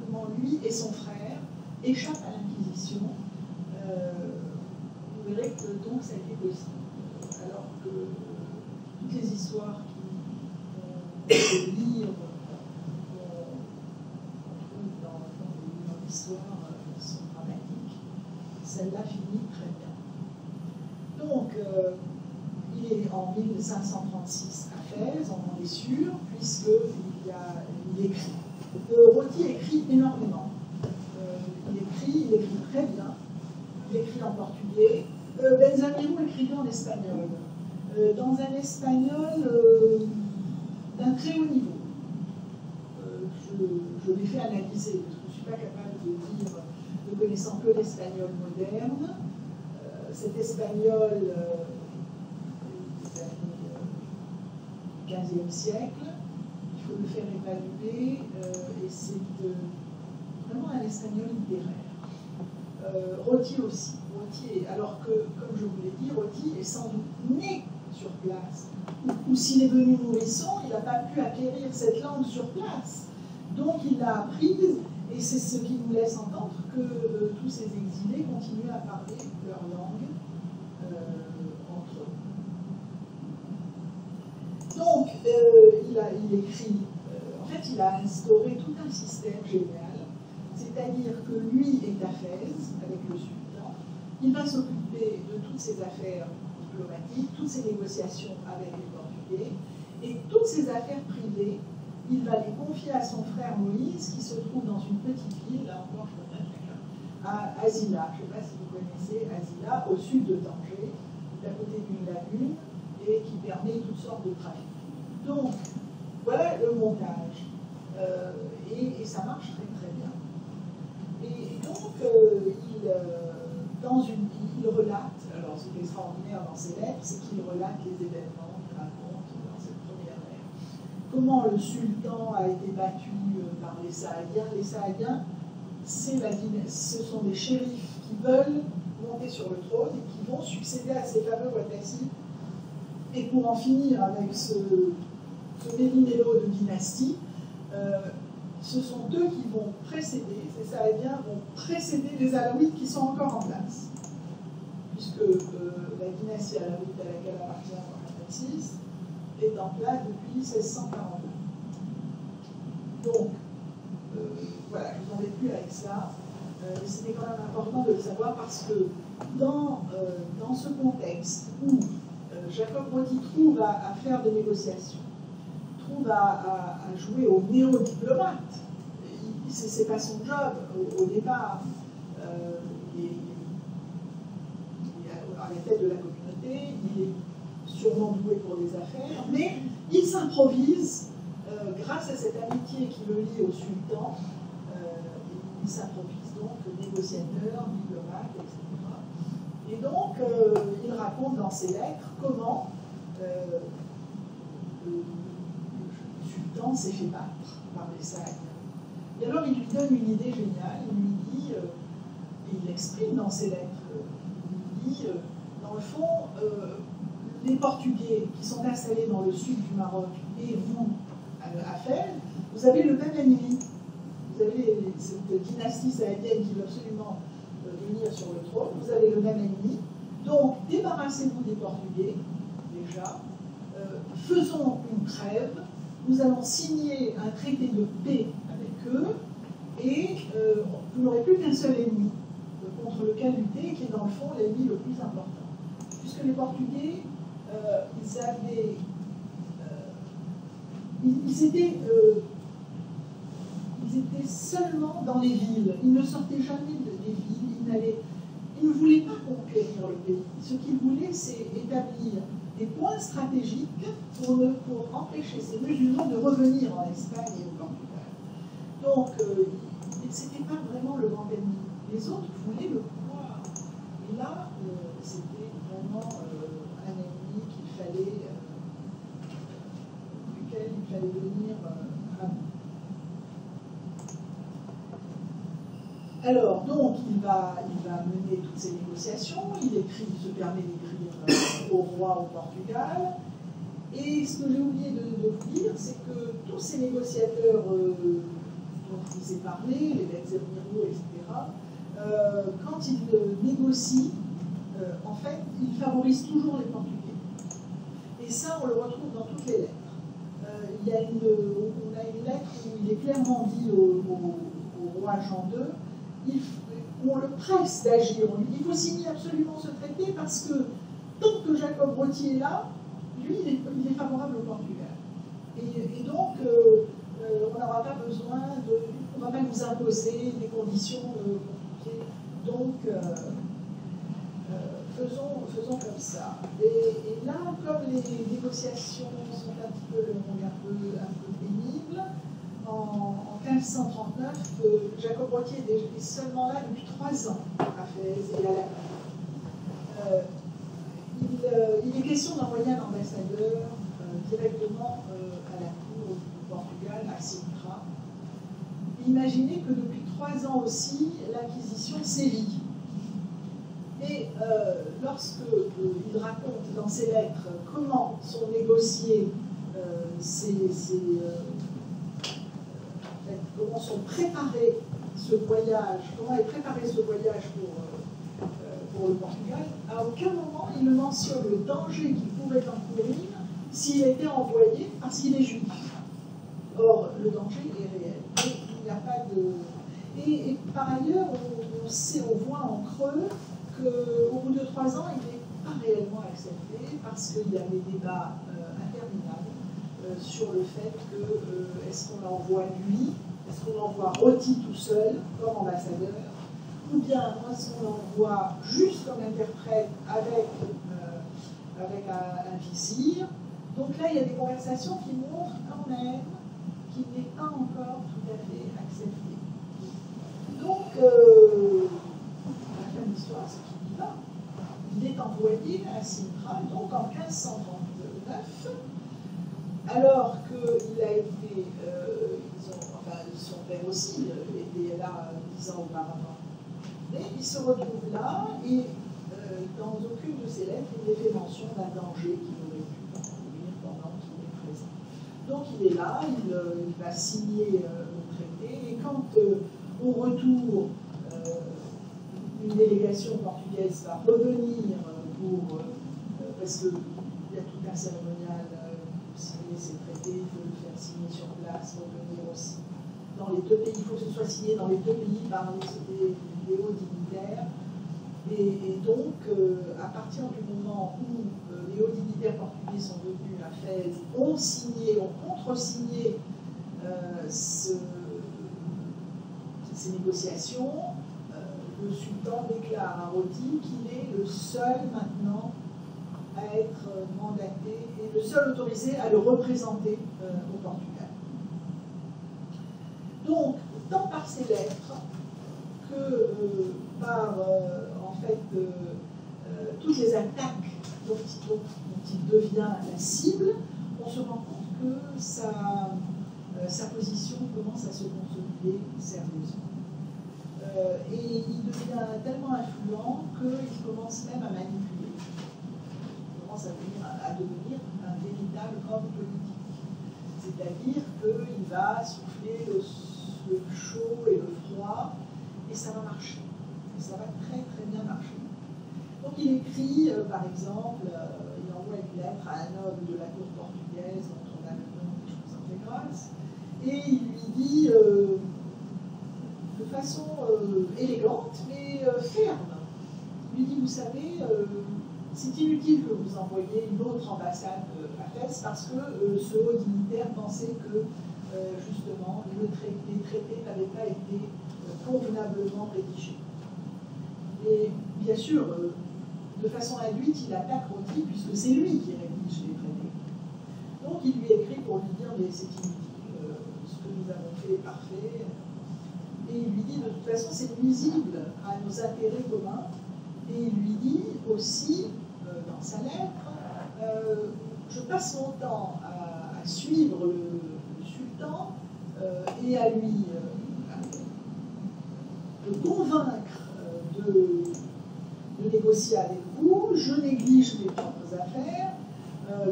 Comment lui et son frère échappent à l'Inquisition. Vous verrez que donc ça a été possible. Alors que toutes les histoires qu'on peut lire, qu'on trouve dans l'histoire, sont dramatiques. Celle-là finit très bien. Donc, il est en 1536 à Fès, on en est sûr, puisqu'il écrit. Roti écrit énormément. Il écrit très bien. Il écrit en portugais. Benzamiro écrivait en espagnol. Dans un espagnol d'un très haut niveau. Je l'ai fait analyser, parce que je ne suis pas capable de dire, ne connaissant que l'espagnol moderne. Cet espagnol des années 15e siècle, il faut le faire évaluer, et c'est vraiment un espagnol littéraire. Roti aussi. Alors que, comme je vous l'ai dit, Roti est sans doute né sur place. Ou s'il est venu nourrisson, il n'a pas pu acquérir cette langue sur place. Donc il l'a apprise, et c'est ce qui nous laisse entendre que tous ces exilés continuent à parler leur langue entre eux. Donc il écrit, en fait il a instauré tout un système génial, c'est-à-dire que lui est à Fès avec le sultan, il va s'occuper de toutes ses affaires diplomatiques, toutes ses négociations avec les Portugais, et toutes ses affaires privées, il va les confier à son frère Moïse, qui se trouve dans une petite ville, là encore je voudrais quelqu'un, à Asila. Je ne sais pas si vous connaissez Asila, au sud de Tanger, à côté d'une lagune, et qui permet toutes sortes de trafics. Donc, voilà le montage. Et ça marche très très bien. Et donc, il relate, alors ce qui est extraordinaire dans ses lettres, c'est qu'il relate les événements qu'il raconte dans cette première ère. Comment le sultan a été battu par les Saadiens. Les Saadiens, ce sont des shérifs qui veulent monter sur le trône et qui vont succéder à ces fameux Ouattasi. Et pour en finir avec ce méli-mélo de dynastie, ce sont eux qui vont précéder, ces Saadiens vont précéder les Alaouites qui sont encore en place. Puisque la dynastie alaouite à laquelle appartient Mohammed VI est en place depuis 1642. Donc, voilà, je vous embête plus avec ça. C'était quand même important de le savoir parce que dans ce contexte où Jacob Roti trouve à faire des négociations, trouve à jouer au néo-diplomate, c'est pas son job au départ. Il est à la tête de la communauté, il est sûrement doué pour les affaires, mais il s'improvise grâce à cette amitié qui le lie au sultan. Il s'improvise donc négociateur, diplomate, etc. Et donc, il raconte dans ses lettres comment le sultan s'est fait battre par les Saadiens. Et alors, il lui donne une idée géniale, il lui dit, et il l'exprime dans ses lettres, il lui dit, dans le fond, les Portugais qui sont installés dans le sud du Maroc et vous, à Fès, vous avez le même ennemi. Vous avez cette dynastie saadienne qui veut absolument venir sur le trône, vous avez le même ennemi. Donc, débarrassez-vous des Portugais, déjà, faisons une trêve, nous allons signer un traité de paix avec eux, et vous n'aurez plus qu'un seul ennemi contre lequel lutter, qui est dans le fond l'ennemi le plus important. Puisque les Portugais, ils étaient seulement dans les villes. Ils ne sortaient jamais des villes. Ils ne voulaient pas conquérir le pays. Ce qu'ils voulaient, c'est établir des points stratégiques pour empêcher ces musulmans de revenir en Espagne et au Portugal. Donc, ce n'était pas vraiment le grand ennemi. Les autres voulaient le pouvoir. Et là, c'était vraiment un ennemi duquel il fallait venir à bout. Alors, donc, il va mener toutes ces négociations, il se permet d'écrire au roi au Portugal, et ce que j'ai oublié de vous dire, c'est que tous ces négociateurs dont je vous ai parlé, les ex-amiraux, etc., quand ils négocient, en fait, ils favorisent toujours les Portugais. Et ça, on le retrouve dans toutes les lettres. On a une lettre où il est clairement dit au roi Jean II, on le presse d'agir. On lui dit, il faut signer absolument ce traité parce que tant que Jacob Rottier est là, lui, il est favorable au Portugal. Et donc, on n'aura pas besoin on ne va pas nous imposer des conditions compliquées. Donc, faisons comme ça. Et là, comme les négociations sont un petit peu un peu pénibles, en 1539, Jacob Rottier est seulement là depuis 3 ans à Fès et à la il est question d'envoyer un ambassadeur directement à la cour du Portugal, à Sintra. Imaginez que depuis 3 ans aussi, l'acquisition sévit. Et lorsqu'il raconte dans ses lettres comment sont négociés comment sont préparés ce voyage, comment est préparé ce voyage pour le Portugal, à aucun moment il ne mentionne le danger qu'il pourrait encourir s'il était envoyé parce qu'il est juif. Or, le danger est réel. Et il n'y a pas de... Et par ailleurs, on voit en creux qu'au bout de 3 ans, il n'est pas réellement accepté parce qu'il y a des débats interminables sur le fait que est-ce qu'on l'envoie lui, est-ce qu'on l'envoie Roti tout seul comme ambassadeur, ou bien est-ce qu'on l'envoie juste comme interprète avec un vizir. Donc là, il y a des conversations qui montrent quand même qu'il n'est pas encore tout à fait accepté. Donc, la fin de l'histoire, c'est qu'il y va. Il est envoyé à Sintra, donc en 1539, alors qu'il a été, son père aussi était là 10 ans auparavant. Mais il se retrouve là, et dans aucune de ses lettres, il n'est fait mention d'un danger qu'il aurait pu encourir pendant qu'il est présent. Donc il est là, il va signer le traité, et quand au retour, une délégation portugaise va revenir parce qu'il y a tout un cérémonial pour signer ces traités, il faut le faire signer sur place, revenir aussi dans les 2 pays, il faut que ce soit signé dans les 2 pays par les hauts dignitaires. Et donc, à partir du moment où les hauts dignitaires portugais sont venus à Fès, ont contresigné ces négociations, le sultan déclare à Roti qu'il est le seul maintenant à être mandaté et le seul autorisé à le représenter au Portugal. Donc, tant par ses lettres que par en fait toutes les attaques dont il devient la cible, on se rend compte que sa position commence à se consolider sérieusement. Et il devient tellement influent qu'il commence même à manipuler. Il commence à devenir un véritable homme politique. C'est-à-dire qu'il va souffler le chaud et le froid, et ça va marcher. Et ça va très très bien marcher. Donc il écrit, par exemple, il envoie une lettre à un homme de la cour portugaise dont on a le nom, je vous en fais grâce, et il lui dit de façon élégante, mais ferme. Il lui dit, vous savez, c'est inutile que vous envoyiez une autre ambassade à Fès parce que ce haut dignitaire pensait que, justement, les traités n'avaient pas été convenablement rédigés. Et bien sûr, de façon induite, il attaque Roti puisque c'est lui qui rédige les traités. Donc il lui écrit pour lui dire, mais c'est inutile, ce que nous avons fait est parfait. Et il lui dit, de toute façon, c'est nuisible à nos intérêts communs. Et il lui dit aussi, dans sa lettre, je passe mon temps à suivre le sultan et à lui convaincre de négocier avec vous. Je néglige mes propres affaires.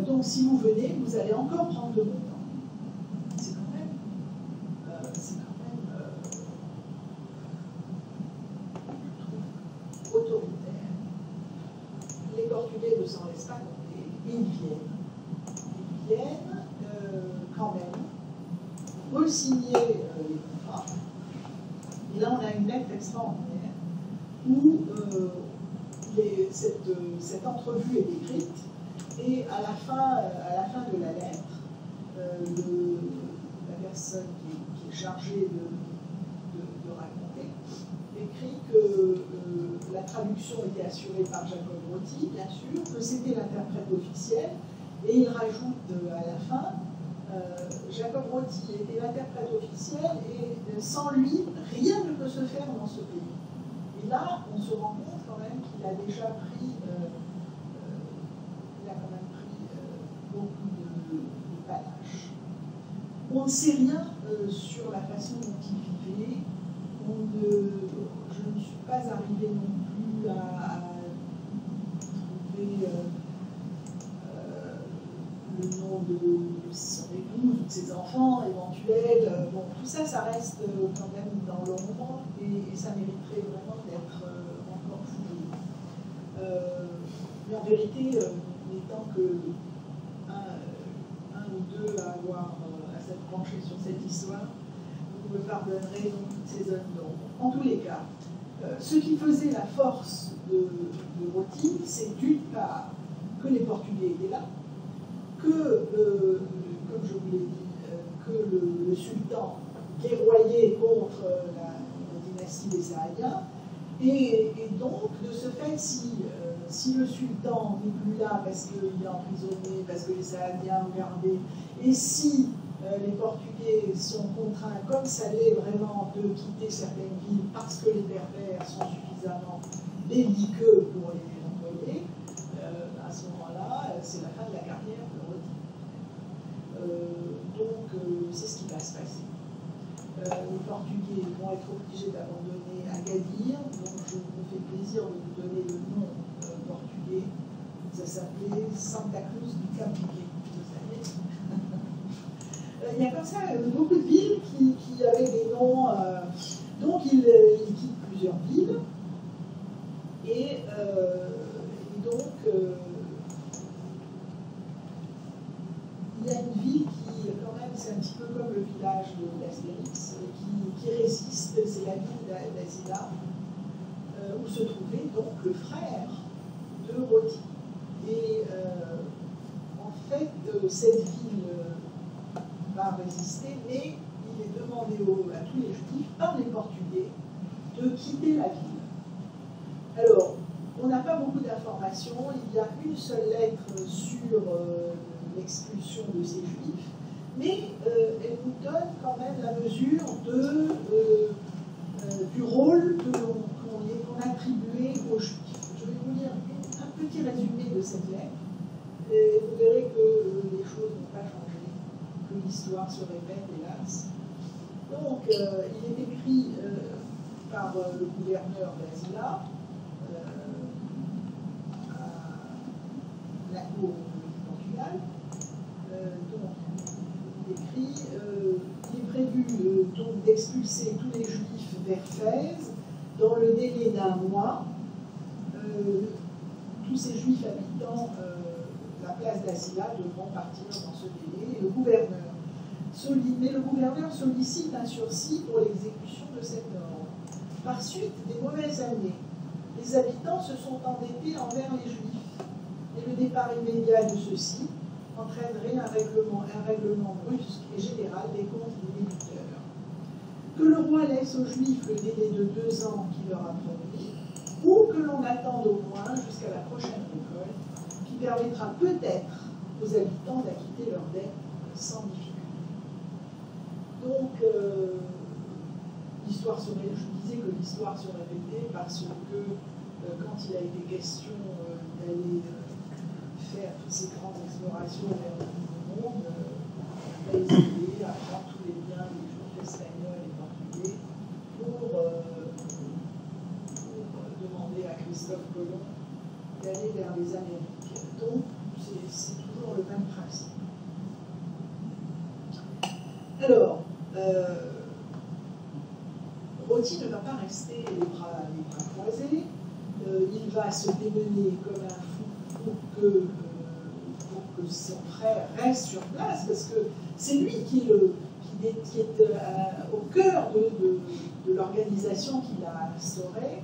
Donc si vous venez, vous allez encore prendre de mon temps. C'est quand même autoritaire. Les Portugais ne s'en laissent pas compter, et ils viennent. Ils viennent quand même re-signer les contrats. Et là, on a une lettre extraordinaire où cette entrevue est décrite, et à la fin de la lettre, la personne qui est chargée de raconter écrit que la traduction était assurée par Jacob Roti, bien sûr, que c'était l'interprète officiel, et il rajoute à la fin, Jacob Roti était l'interprète officiel, et sans lui, rien ne peut se faire dans ce pays. Et là, on se rend compte quand même qu'il a déjà pris, beaucoup de panache. On ne sait rien sur la façon dont il vivait. Je ne suis pas arrivée non plus à trouver le nom de son épouse ou de ses enfants éventuels. Bon, tout ça, ça reste quand même dans l'ombre et ça mériterait vraiment d'être encore fouillé. Mais en vérité, n'étant que un ou deux à s'être penchés sur cette histoire, vous me pardonnerez donc toutes ces zones d'ombre. En tous les cas, ce qui faisait la force de Roti, c'est d'une part que les Portugais étaient là, que, comme je vous l'ai dit, que le sultan guerroyait contre la dynastie des Saadiens, et donc, de ce fait, si le sultan n'est plus là parce qu'il est emprisonné, parce que les Saadiens ont gardé, et si les Portugais sont contraints, comme ça l'est vraiment, de quitter certaines villes parce que les Berbères sont suffisamment belliqueux pour les envoyer, à ce moment-là, c'est la fin de la carrière de Roti. Donc, c'est ce qui va se passer. Les Portugais vont être obligés d'abandonner Agadir, donc je me fais plaisir de vous donner le nom portugais. Ça s'appelait Santa Cruz du Capibé, vous savez. Il y a comme ça beaucoup de villes qui avaient des noms. Donc ils quittent plusieurs villes. Et donc il y a une ville qui, quand même, c'est un petit peu comme le village d'Astérix, qui résiste, c'est la ville d'Azila, où se trouvait donc le frère de Roti. Et en fait, cette ville va résister, mais il est demandé à tous les Juifs, par les Portugais, de quitter la ville. Alors, on n'a pas beaucoup d'informations, il y a une seule lettre sur l'expulsion de ces Juifs, mais elle nous donne quand même la mesure du rôle qu'on attribuait aux Juifs. Je vais vous lire un petit résumé de cette lettre, et vous verrez que les choses n'ont pas changé, que l'histoire se répète, hélas. Donc, il est écrit par le gouverneur d'Azila, à la cour du Portugal. Donc, il écrit il est prévu donc d'expulser tous les Juifs vers Fès dans le délai d'un mois. Tous ces Juifs habitant la place d'Azila devront partir dans ce délai. Et le gouverneur sollicite un sursis pour l'exécution de cette norme. Par suite des mauvaises années, les habitants se sont endettés envers les Juifs, et le départ immédiat de ceux-ci entraînerait un règlement brusque et général des comptes des débiteurs. Que le roi laisse aux Juifs le délai de 2 ans qu'il leur a promis, ou que l'on attende au moins jusqu'à la prochaine récolte, qui permettra peut-être aux habitants d'acquitter leurs dettes sans difficulté. Donc, l'histoire se répétait, je disais que l'histoire se répétait parce que quand il a été question d'aller faire toutes ces grandes explorations vers le Nouveau Monde, on a hésité à prendre tous les biens des Juifs espagnols et portugais pour demander à Christophe Colomb d'aller vers les Amériques. Donc, c'est toujours le même principe. Alors, Roti ne va pas rester les bras croisés. Il va se démener comme un fou pour que son frère reste sur place, parce que c'est lui qui est au cœur de l'organisation qu'il a instaurée.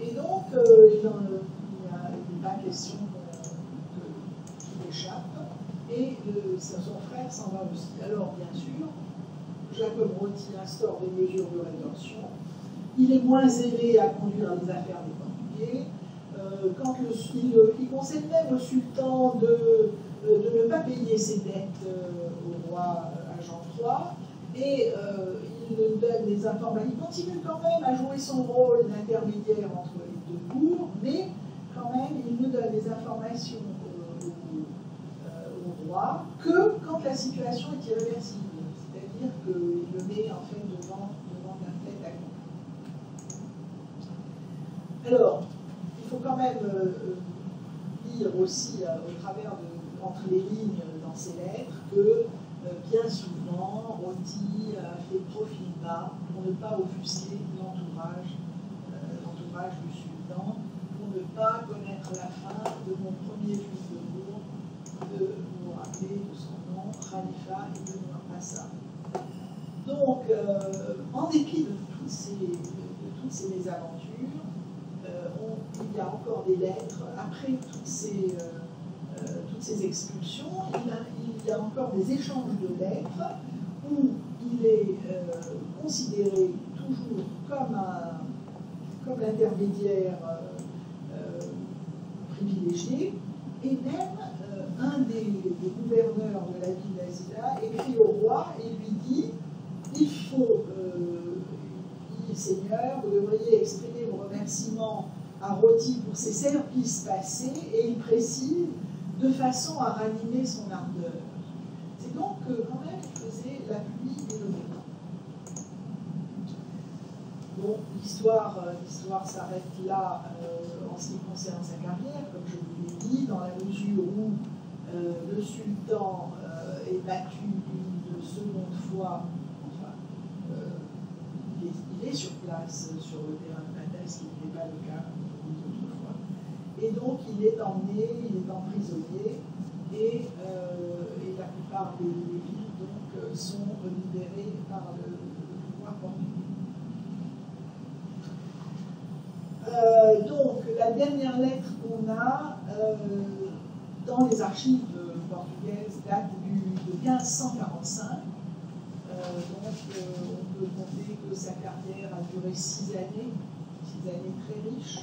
Et donc, il n'est pas question qu'il échappe. Et son frère s'en va aussi. Alors, bien sûr, Jacob Roti instaure des mesures de rétorsion. Il est moins aisé à conduire les affaires des Portugais. Il conseille même au sultan de ne pas payer ses dettes au roi à Jean III. Et il donne des informations. Il continue quand même à jouer son rôle d'intermédiaire entre les deux cours, mais quand même, il ne donne des informations au roi que quand la situation est irréversible. C'est-à-dire qu'il le met en fait devant un fait accompli. Alors, il faut quand même lire aussi au travers entre les lignes dans ses lettres que bien souvent Roti a fait profil bas pour ne pas offusquer l'entourage du sultan, pour ne pas connaître la fin de mon premier fils de Mour, de vous rappeler de son nom, Khalifa et de Massa. Donc, en dépit de toutes ces mésaventures, il y a encore des lettres. Après toutes ces expulsions, il y a encore des échanges de lettres où il est considéré toujours comme l'intermédiaire privilégié, et même un des gouverneurs de la ville d'Azila écrit au roi et lui dit: il faut, Seigneur, vous devriez exprimer vos remerciements à Roti pour ses services passés, et il précise, de façon à ranimer son ardeur. C'est donc que quand même il faisait la pluie et le beau. Bon, l'histoire s'arrête là en ce qui concerne sa carrière, comme je vous l'ai dit, dans la mesure où le sultan est battu une seconde fois. Il est sur place, sur le terrain de bataille, ce qui n'était pas le cas autrefois. Et donc, il est emmené, il est emprisonné, et la plupart des villes donc, sont libérées par le pouvoir portugais. Donc, la dernière lettre qu'on a dans les archives portugaises date de 1545. Donc, on peut compter que sa carrière a duré 6 années très riches,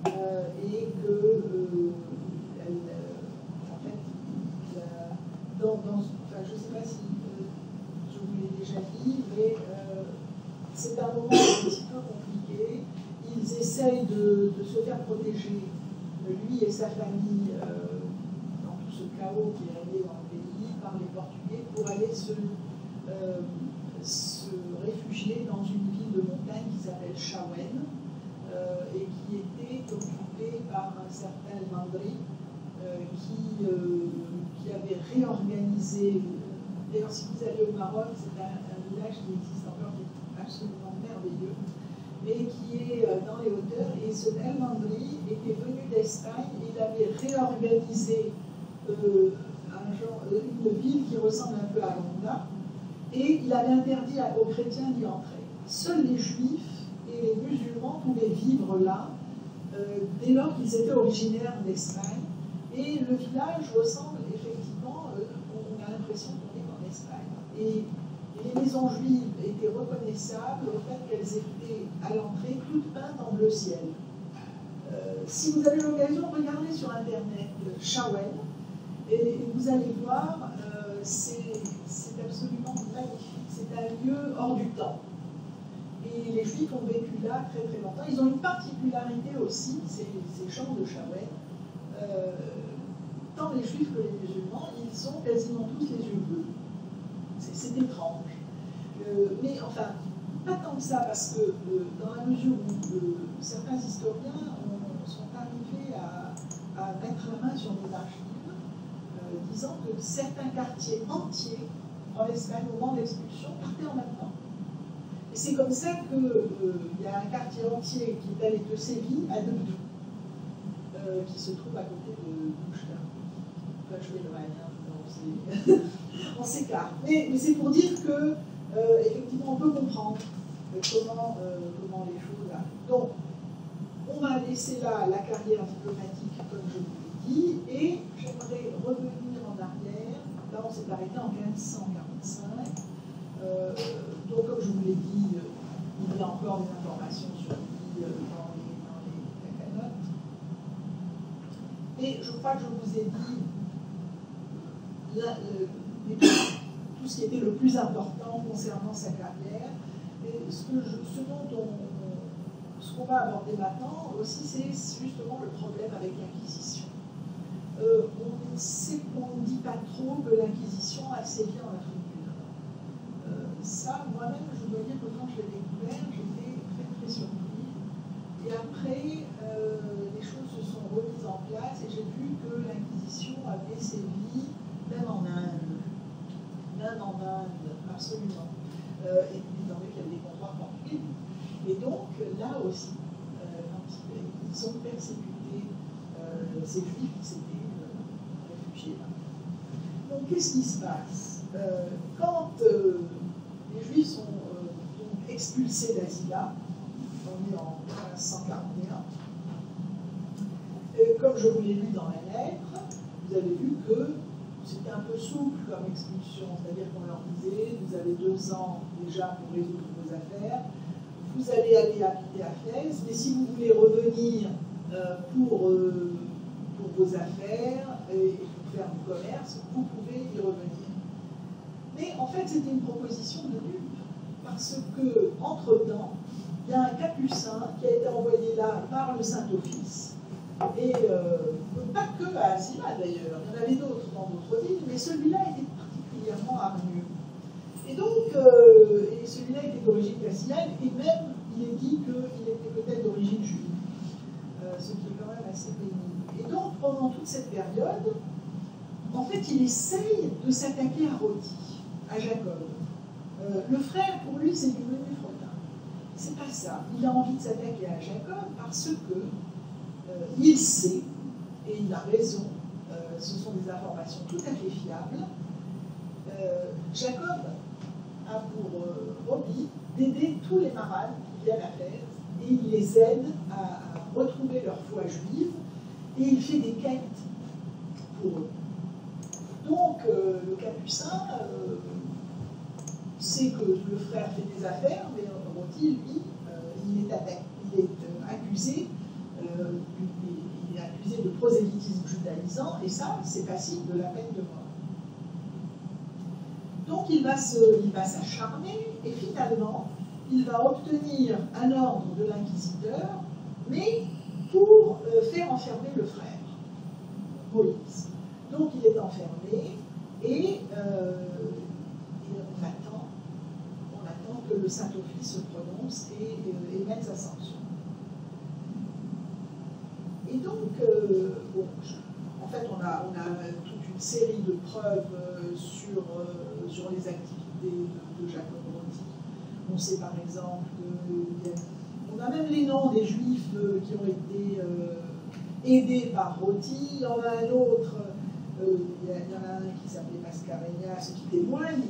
et que, en fait, je ne sais pas si je vous l'ai déjà dit, mais c'est un moment un petit peu compliqué. Ils essayent de se faire protéger, lui et sa famille, dans tout ce chaos qui est régné dans le pays, par les Portugais, pour aller se réfugier dans une ville de montagne qui s'appelle Chawen, et qui était occupée par un certain Mandri, qui avait réorganisé. D'ailleurs, si vous allez au Maroc, c'est un village qui existe encore, qui est absolument merveilleux, mais qui est dans les hauteurs. Et ce El Mandri était venu d'Espagne, et il avait réorganisé une ville qui ressemble un peu à Ronda, et il avait interdit aux chrétiens d'y entrer. Seuls les juifs et les musulmans pouvaient vivre là dès lors qu'ils étaient originaires d'Espagne. Et le village ressemble effectivement, on a l'impression qu'on est en Espagne. Et les maisons juives étaient reconnaissables au fait qu'elles étaient à l'entrée toutes peintes en bleu ciel. Si vous avez l'occasion, regardez sur Internet Shawen et vous allez voir, c'est absolument magnifique. C'est un lieu hors du temps. Et les Juifs ont vécu là très très longtemps. Ils ont une particularité aussi, ces champs de Shawen. Tant les Juifs que les musulmans, ils ont quasiment tous les yeux bleus. C'est étrange. Mais enfin, pas tant que ça, parce que dans la mesure où certains historiens sont arrivés à mettre la main sur des archives, disant que certains quartiers entiers en Espagne, au moment de l'expulsion, partaient en même temps. Et c'est comme ça qu'il y a un quartier entier qui est allé de Séville à Debdou, qui se trouve à côté de Bouchla. Enfin, je vais le rien, on s'écarte. Mais c'est pour dire que, effectivement, on peut comprendre comment les choses arrivent. Donc, on va laisser là la carrière diplomatique, comme je vous l'ai dit, et j'aimerais revenir en arrière. Là, on s'est arrêté en 1545. Donc, comme je vous l'ai dit, il y a encore des informations sur lui dans les cacanotes. Et je crois que je vous ai dit tout ce qui était le plus important concernant sa carrière. Et ce qu'on va aborder maintenant aussi, c'est justement le problème avec l'Inquisition. On ne dit pas trop que l'Inquisition a sévi en Afrique du Nord. Ça, moi-même, je dois dire que quand je l'ai découvert, j'étais très très surpris. Et après, les choses se sont remises en place et j'ai vu que l'Inquisition avait sévi même en Inde. Même en Inde, absolument. Et étant donné qu'il y avait des comptoirs portugais. Et donc, là aussi, ils ont persécuté ces juifs qui s'étaient réfugiés là. Donc, qu'est-ce qui se passe? Quand les juifs sont donc expulsés d'Asila, on est en 1541, comme je vous l'ai lu dans la lettre, vous avez vu que c'était un peu souple comme expulsion, c'est-à-dire qu'on leur disait, vous avez 2 ans déjà pour résoudre vos affaires, vous allez aller habiter à Fès, mais si vous voulez revenir pour vos affaires et pour faire du commerce, vous pouvez y revenir. Mais en fait, c'était une proposition de nulle, parce que, entre-temps, il y a un capucin qui a été envoyé là par le Saint-Office, et pas que à Asila d'ailleurs, il y en avait d'autres dans d'autres villes, mais celui-là était particulièrement hargneux. Et donc, celui-là était d'origine castillane, et même il est dit qu'il était peut-être d'origine juive, ce qui est quand même assez pénible. Et donc, pendant toute cette période, en fait, il essaye de s'attaquer à Roti, à Jacob. Le frère, pour lui, c'est du menu fretin. C'est pas ça. Il a envie de s'attaquer à Jacob parce que il sait, et il a raison, ce sont des informations tout à fait fiables, Jacob a pour hobby d'aider tous les marades qui viennent à Fès, et il les aide à retrouver leur foi juive, et il fait des quêtes pour eux. Donc, le capucin sait que le frère fait des affaires, mais Roti, lui, il est accusé. Il est accusé de prosélytisme judaïsant, et ça, c'est passible de la peine de mort. Donc il va s'acharner, et finalement, il va obtenir un ordre de l'inquisiteur, mais pour faire enfermer le frère, Moïse. Donc il est enfermé, et on attend que le Saint-Office se prononce et mette sa sanction. Et donc, en fait, on a toute une série de preuves sur les activités de Jacob Roti. On sait par exemple on a même les noms des Juifs qui ont été aidés par Roti. Il y en a un autre, il y en a un qui s'appelait Mascarenhas, qui témoigne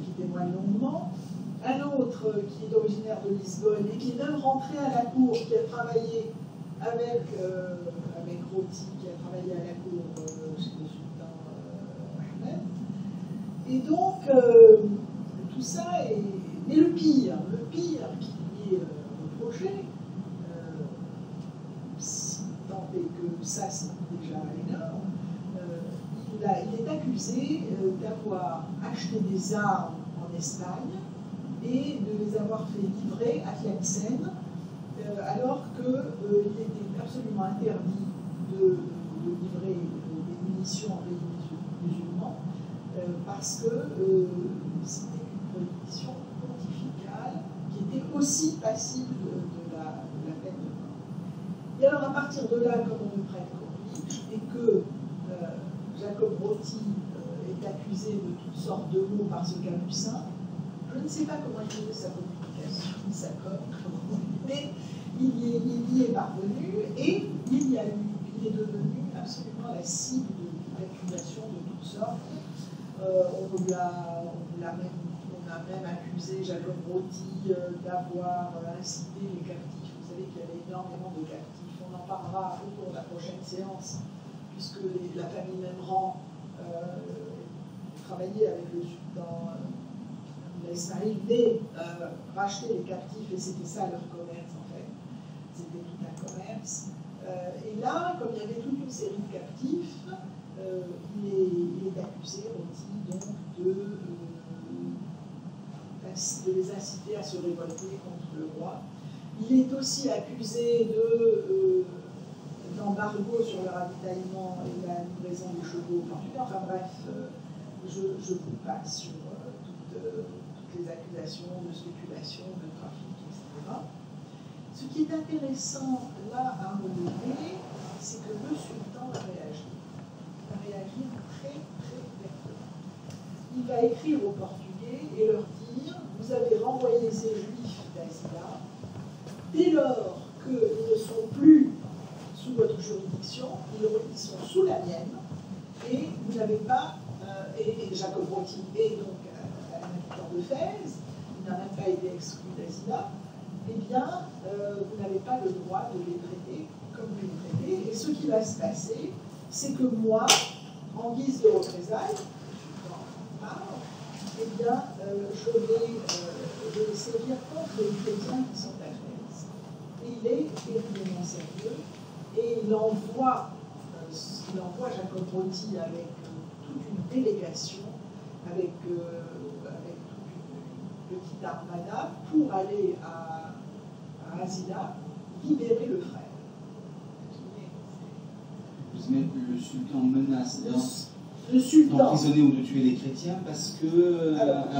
longuement. Un autre autre qui est originaire de Lisbonne et qui est même rentré à la cour, qui a travaillé avec Roti, qui a travaillé à la cour chez le sultan Ahmed. Et donc, tout ça est... Mais le pire qui lui est reproché, si tant est que ça c'est déjà énorme, il est accusé d'avoir acheté des armes en Espagne et de les avoir fait livrer à Tlemcen, alors qu'il était absolument interdit de livrer des munitions en pays musulmans, parce que c'était une prohibition pontificale qui était aussi passible de la peine de mort. Et alors à partir de là, comme on ne prête qu'au riche, et que Jacob Roti est accusé de toutes sortes de maux par ce capucin, je ne sais pas comment il faisait sa communication, sa com, mais il y est parvenu et il est devenu absolument la cible d'accusations de toutes sortes. On a même accusé Jacob Roti d'avoir incité les captifs. Vous savez qu'il y avait énormément de captifs. On en parlera au cours de la prochaine séance, puisque la famille Memran travaillait avec le sultan Ismaïl, mais racheter les captifs, et c'était ça leur commerce en fait. C'était tout un commerce. Et là, comme il y avait toute une série de captifs, il est accusé aussi donc de les inciter à se révolter contre le roi. Il est aussi accusé d'embargo sur le ravitaillement et la livraison des chevaux au Portugal. Enfin bref, je vous passe sur toutes les accusations de spéculation, de trafic, etc. Ce qui est intéressant là à relever, c'est que le sultan a réagi. Il va réagir très, très vertement. Il va écrire aux Portugais et leur dire « Vous avez renvoyé ces juifs d'Azila, dès lors qu'ils ne sont plus sous votre juridiction, ils sont sous la mienne, et vous n'avez pas... et Jacob Roti est donc un habitant de Fès, il n'a même pas été exclu d'Azila, eh bien, vous n'avez pas le droit de les traiter comme vous les traitez, et ce qui va se passer, c'est que moi, en guise de représailles, eh bien, je vais sévir contre les chrétiens qui sont à Fès. Et il est terriblement sérieux, et il envoie Jacob Roti avec toute une délégation, avec toute une petite armada, pour aller à Azila, libérer le frère. Le sultan menace d'emprisonner ou de tuer les chrétiens parce que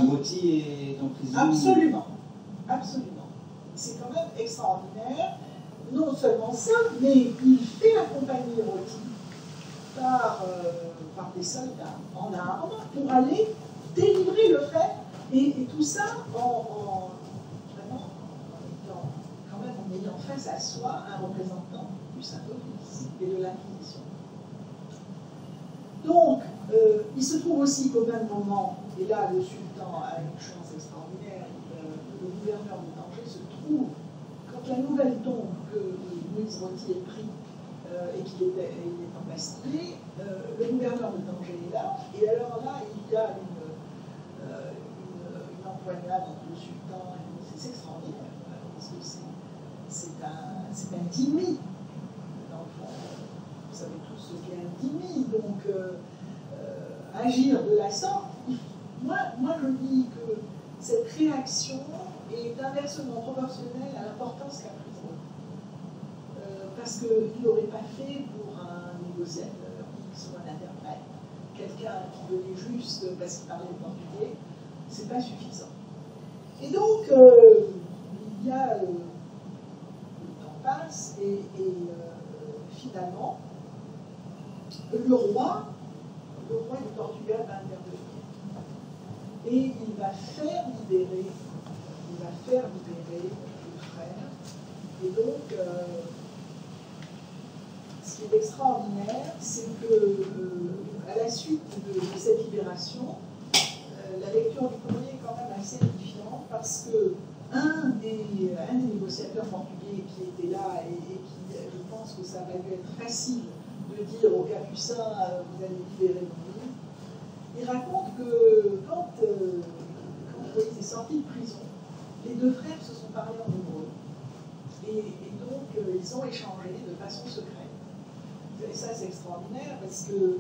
Roti est en prison. Absolument, absolument. C'est quand même extraordinaire. Non seulement ça, mais il fait accompagner Roti par des soldats en armes pour aller délivrer le frère, et tout ça en ayant face à soi un représentant du Saint-Office et de l'Inquisition. Donc, il se trouve aussi qu'au même moment, et là le sultan a une chance extraordinaire, le gouverneur de Tanger se trouve, quand la nouvelle tombe que Louis Roti est pris et qu'il est embastillé, le gouverneur de Tanger est là, et alors là, il y a une empoignade entre le sultan et c'est extraordinaire, parce que c'est un dhimmi, dans le fond. Vous savez tous ce qu'est un dhimmi, donc agir de la sorte, moi je dis que cette réaction est inversement proportionnelle à l'importance qu'a prise Roti. Parce qu'il n'aurait pas fait pour un négociateur, soit un interprète, quelqu'un qui venait juste parce qu'il parlait le portugais, c'est pas suffisant. Et donc, il y a... passe et finalement le roi du Portugal va intervenir et il va faire libérer le frère. Et donc ce qui est extraordinaire, c'est que à la suite de cette libération, la lecture du courrier est quand même assez édifiante parce que un des négociateurs portugais qui était là et qui, je pense que ça va lui être facile de dire aux Capucins, vous allez libérer Moïse, il raconte que quand Moïse est sorti de prison, les deux frères se sont parlé en hébreu. Et donc, ils ont échangé de façon secrète. Et ça, c'est extraordinaire parce que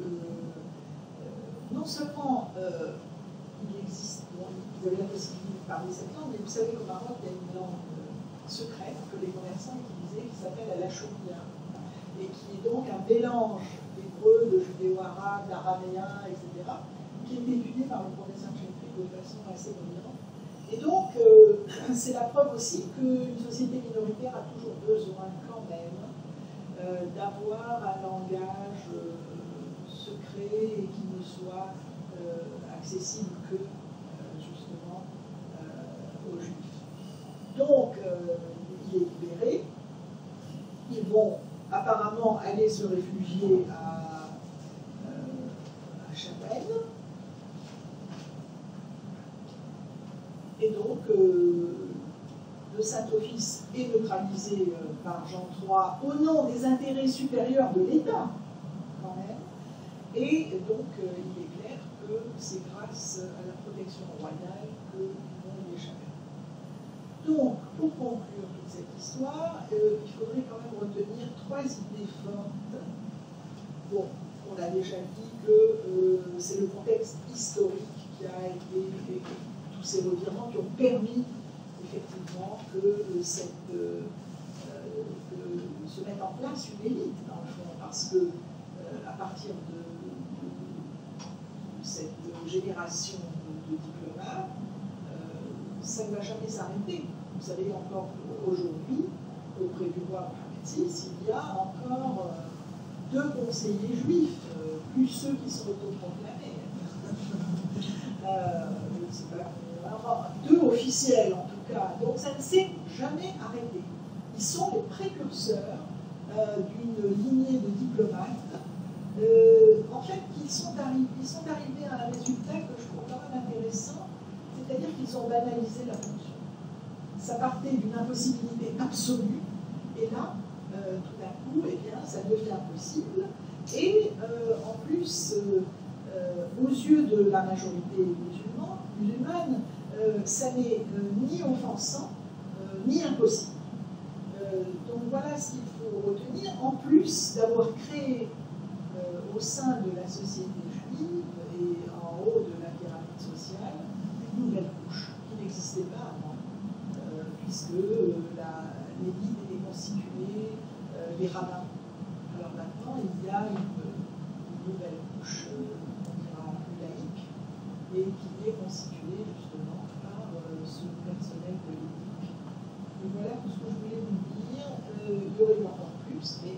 non seulement il existe, bon, vous avez la possibilité de parler cette langue, mais vous savez qu'au Maroc, il y a une langue secrète que les commerçants utilisaient qui s'appelle la chouria, et qui est donc un mélange d'hébreu, de judéo-arabe, d'araméen, etc., qui est étudié par le professeur Chetri de façon assez dominante. Et donc, c'est la preuve aussi qu'une société minoritaire a toujours besoin quand même d'avoir un langage secret et qui ne soit accessible que justement aux Juifs. Donc, il est libéré. Ils vont apparemment aller se réfugier à Chapelle. Et donc, le Saint-Office est neutralisé par Jean III au nom des intérêts supérieurs de l'État, quand même. Et donc, il est clair que c'est grâce à la protection royale que vont y échapper. Donc, pour conclure toute cette histoire, il faudrait quand même retenir trois idées fortes. Bon, on a déjà dit que c'est le contexte historique qui a été tous ces revirements qui ont permis effectivement que se mette en place une élite, dans le fond, parce que à partir de cette génération de diplomates, ça ne va jamais s'arrêter. Vous savez, encore aujourd'hui, auprès du roi Mohamed VI, il y a encore 2 conseillers juifs, plus ceux qui sont autoproclamés. Je ne sais pas. Alors, 2 officiels en tout cas, donc ça ne s'est jamais arrêté. Ils sont les précurseurs d'une lignée de diplomates. En fait, ils sont arrivés à un résultat que je trouve quand même intéressant, c'est-à-dire qu'ils ont banalisé la fonction. Ça partait d'une impossibilité absolue, et là, tout d'un coup, eh bien, ça devient possible. Et en plus, aux yeux de la majorité musulmane, ça n'est ni offensant, ni impossible. Donc voilà ce qu'il faut retenir, en plus d'avoir créé au sein de la société juive et en haut de la pyramide sociale une nouvelle couche qui n'existait pas avant, puisque l'élite était constituée, les rabbins. Alors maintenant, il y a une nouvelle couche, on dira plus laïque, et qui est constituée justement par ce personnel politique. Et voilà tout ce que je voulais vous dire. Il y aurait encore plus, mais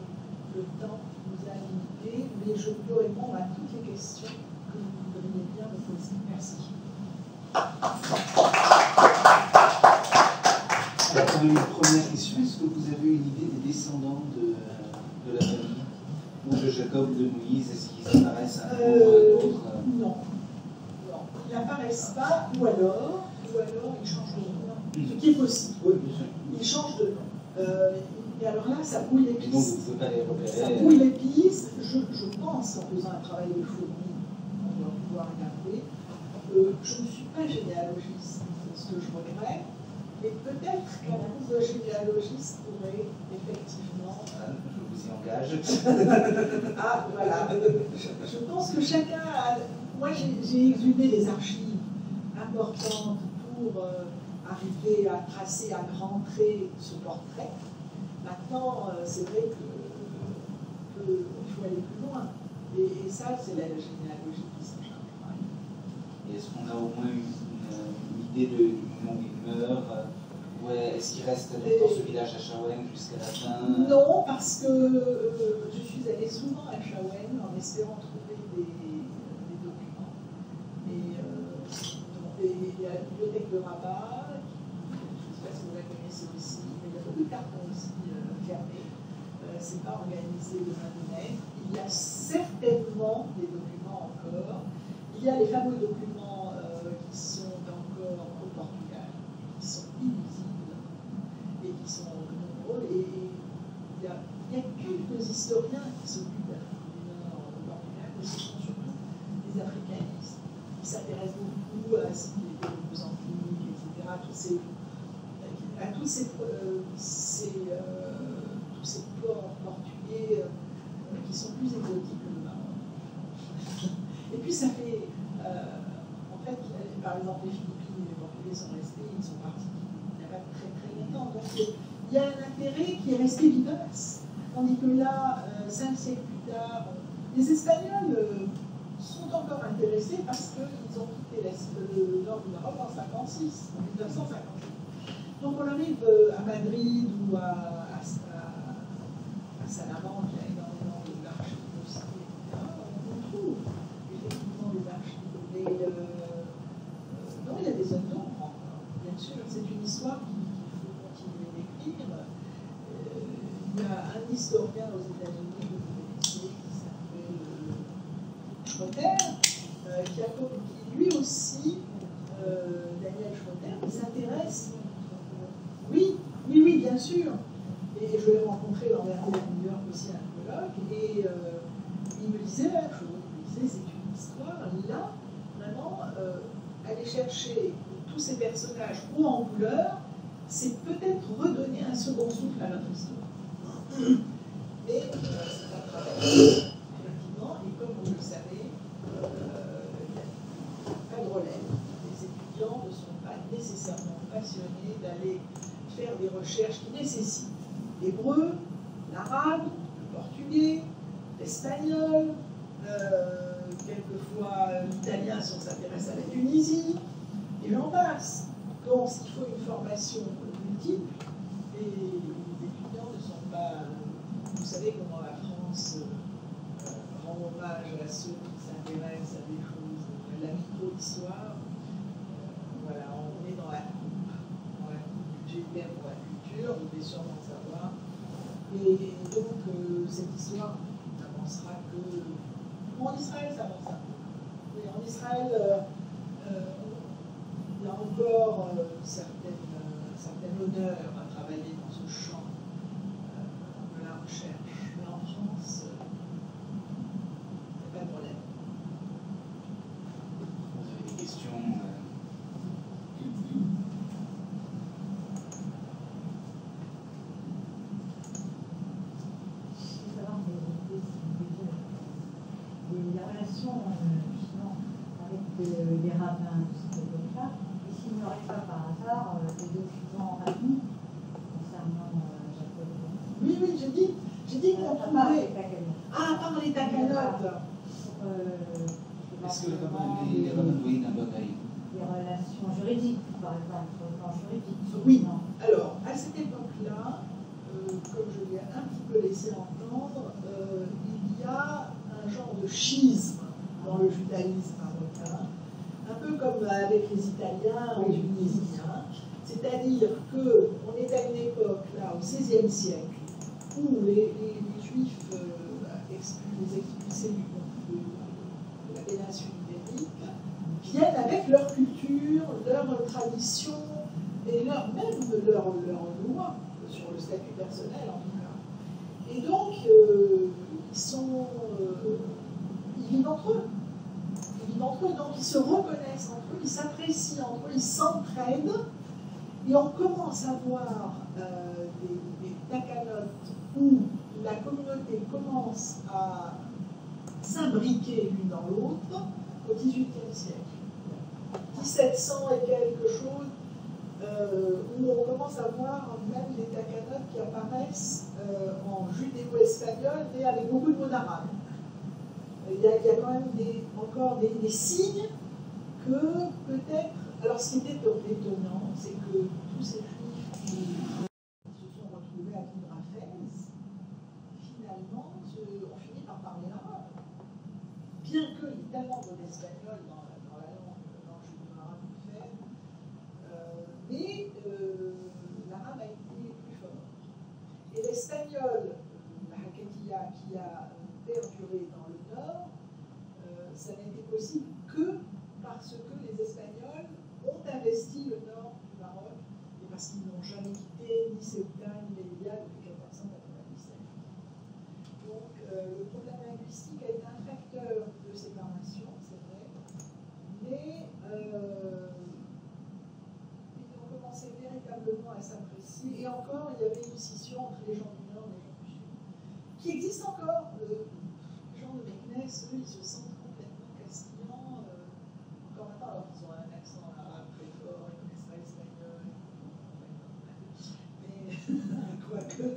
le temps nous a limité. Mais je peux répondre à toutes les questions que vous voudriez bien me poser. Merci. Alors, quand même, une première question, est-ce que vous avez une idée des descendants de la famille ou de Jacob, de Moïse? Est-ce qu'ils apparaissent un jour d'autres? Non. Ils n'apparaissent pas, ou alors ils changent de nom. Ce qui est possible. Oui, bien sûr. Ils changent de nom. Et alors là, ça brouille les pistes. Donc, vous ne pouvez pas les repérer. Ça brouille les pistes. Je pense, en faisant un travail de fourmi, on va pouvoir regarder. Je ne suis pas généalogiste, c'est ce que je regrette. Mais peut-être qu'un cours de généalogiste pourrait effectivement. Je vous y engage. Ah, voilà. Je pense que chacun a. Moi, j'ai exhumé des archives importantes pour arriver à tracer à grands traits ce portrait. Maintenant, c'est vrai qu'il faut aller plus loin. Et ça, c'est la généalogie qui s'en charge. Et est-ce qu'on a au moins une idée du moment où il meurt? Ouais, est-ce qu'il reste dans ce village à Chaouenne jusqu'à la fin? Non, parce que je suis allée souvent à Chaouenne en espérant trouver des documents. Et il y a la bibliothèque de Rabat, je ne sais pas si vous la connaissez aussi, mais il y a beaucoup de cartons aussi fermés. C'est pas organisé de main de maître. Il y a certainement des documents encore. Il y a les fameux documents qui sont encore au Portugal, qui sont illisibles. historiens qui s'occupent d'Afrique du Nord au Portugal, mais ce sont surtout des africanistes qui s'intéressent beaucoup à ce qui était le Mozambique, etc., à tous ces ports portugais qui sont plus exotiques que le Maroc. Et puis ça fait, en fait, par exemple, les Philippines et les Portugais sont restés, ils sont partis il n'y a pas très très longtemps. Donc il y a un intérêt qui est resté vivace. Tandis que là, 5 siècles plus tard, les Espagnols sont encore intéressés parce qu'ils ont quitté le nord du Maroc en 1956, en 1958. Donc on arrive à Madrid ou à Salamanque, il y a énormément d'archives aussi, etc. On trouve effectivement des archives. Mais non, il y a des zones d'ombre encore. Bien sûr, c'est une histoire qu'il faut continuer d'écrire. Il y a un historien aux États-Unis que vous connaissez qui s'appelle Schroeder, qui lui aussi, Daniel Schroeder, qui s'intéresse. Oui, bien sûr. Et je l'ai rencontré l'an dernier à New York aussi à un colloque, et il me disait la même chose. Il me disait, c'est une histoire, là, vraiment, aller chercher tous ces personnages haut en couleur, c'est peut-être redonner un second souffle à notre histoire. Mais c'est un travail, effectivement, et comme vous le savez, il n'y a pas de relève. Les étudiants ne sont pas nécessairement passionnés d'aller faire des recherches qui nécessitent l'hébreu, l'arabe, le portugais, l'espagnol, quelquefois l'italien si on s'intéresse à la Tunisie, et j'en passe. Donc il faut une formation multiple, et les étudiants ne sont pas... Vous savez comment la France rend hommage à ceux qui s'intéressent à des choses, à la micro-histoire. Voilà, on est dans la coupe budgétaire pour la culture, vous devez sûrement le savoir. Et donc, cette histoire n'avancera que... En Israël, ça avance un peu. Et en Israël, il y a encore certaine honneur à travailler dans ce champ de la recherche. Mais en France, il n'y a pas de problème. Vous avez des questions la relation justement avec les rabbins de cette époque-là, et s'il n'y aurait pas par hasard des documents rabbiniques concernant Jacob. Oui, j'ai dit qu'on trouvait... Ah, par les takanotes. Est-ce que les rabbins voyaient d'un bon œil les relations juridiques, par exemple, sur le plan juridique? Oui. Alors, à cette époque-là, comme je l'ai un petit peu laissé entendre, il y a un genre de schisme dans le judaïsme marocain, un peu comme avec les Italiens ou les Tunisiens, c'est-à-dire qu'on est à une époque, là, au XVIe siècle, où les Juifs, les expulsés de la péninsule ibérique, viennent avec leur culture, leur tradition, et même leur loi sur le statut personnel en tout cas. Et donc, ils vivent entre eux. Donc ils se reconnaissent entre eux, ils s'apprécient entre eux, ils s'entraident. Et on commence à voir des takanotes où la communauté commence à s'imbriquer l'une dans l'autre au XVIIIe siècle. 1700 et quelque chose, où on commence à voir même des takanotes qui apparaissent en judéo-espagnol, mais avec beaucoup de mots d'arabe. Il y a quand même encore des signes que peut-être... Alors ce qui était étonnant, c'est que tous ces juifs qui se sont retrouvés à vivre à Fès, finalement, ont fini par parler arabe. Bien qu'il y ait tellement de l'espagnol dans la langue, dans le judéo-arabe de Fès, mais l'arabe a été plus fort. Et l'espagnol, la Hakkatia, qui a perduré dans le nord, ça n'était possible que parce que les Espagnols ont investi le nord du Maroc, et parce qu'ils n'ont jamais quitté ni Ceuta ni Melilla depuis 1497. Donc, le problème linguistique a été un facteur de séparation, c'est vrai, mais ils ont commencé véritablement à s'apprécier. Et encore, il y avait une scission entre les gens du Nord et les gens du Sud, qui existe encore. Les gens de Meknès, eux, ils se sentent complètement castillans, encore maintenant, alors qu'ils ont un accent arabe très fort, ils ne connaissent pas l'espagnol, mais quoique.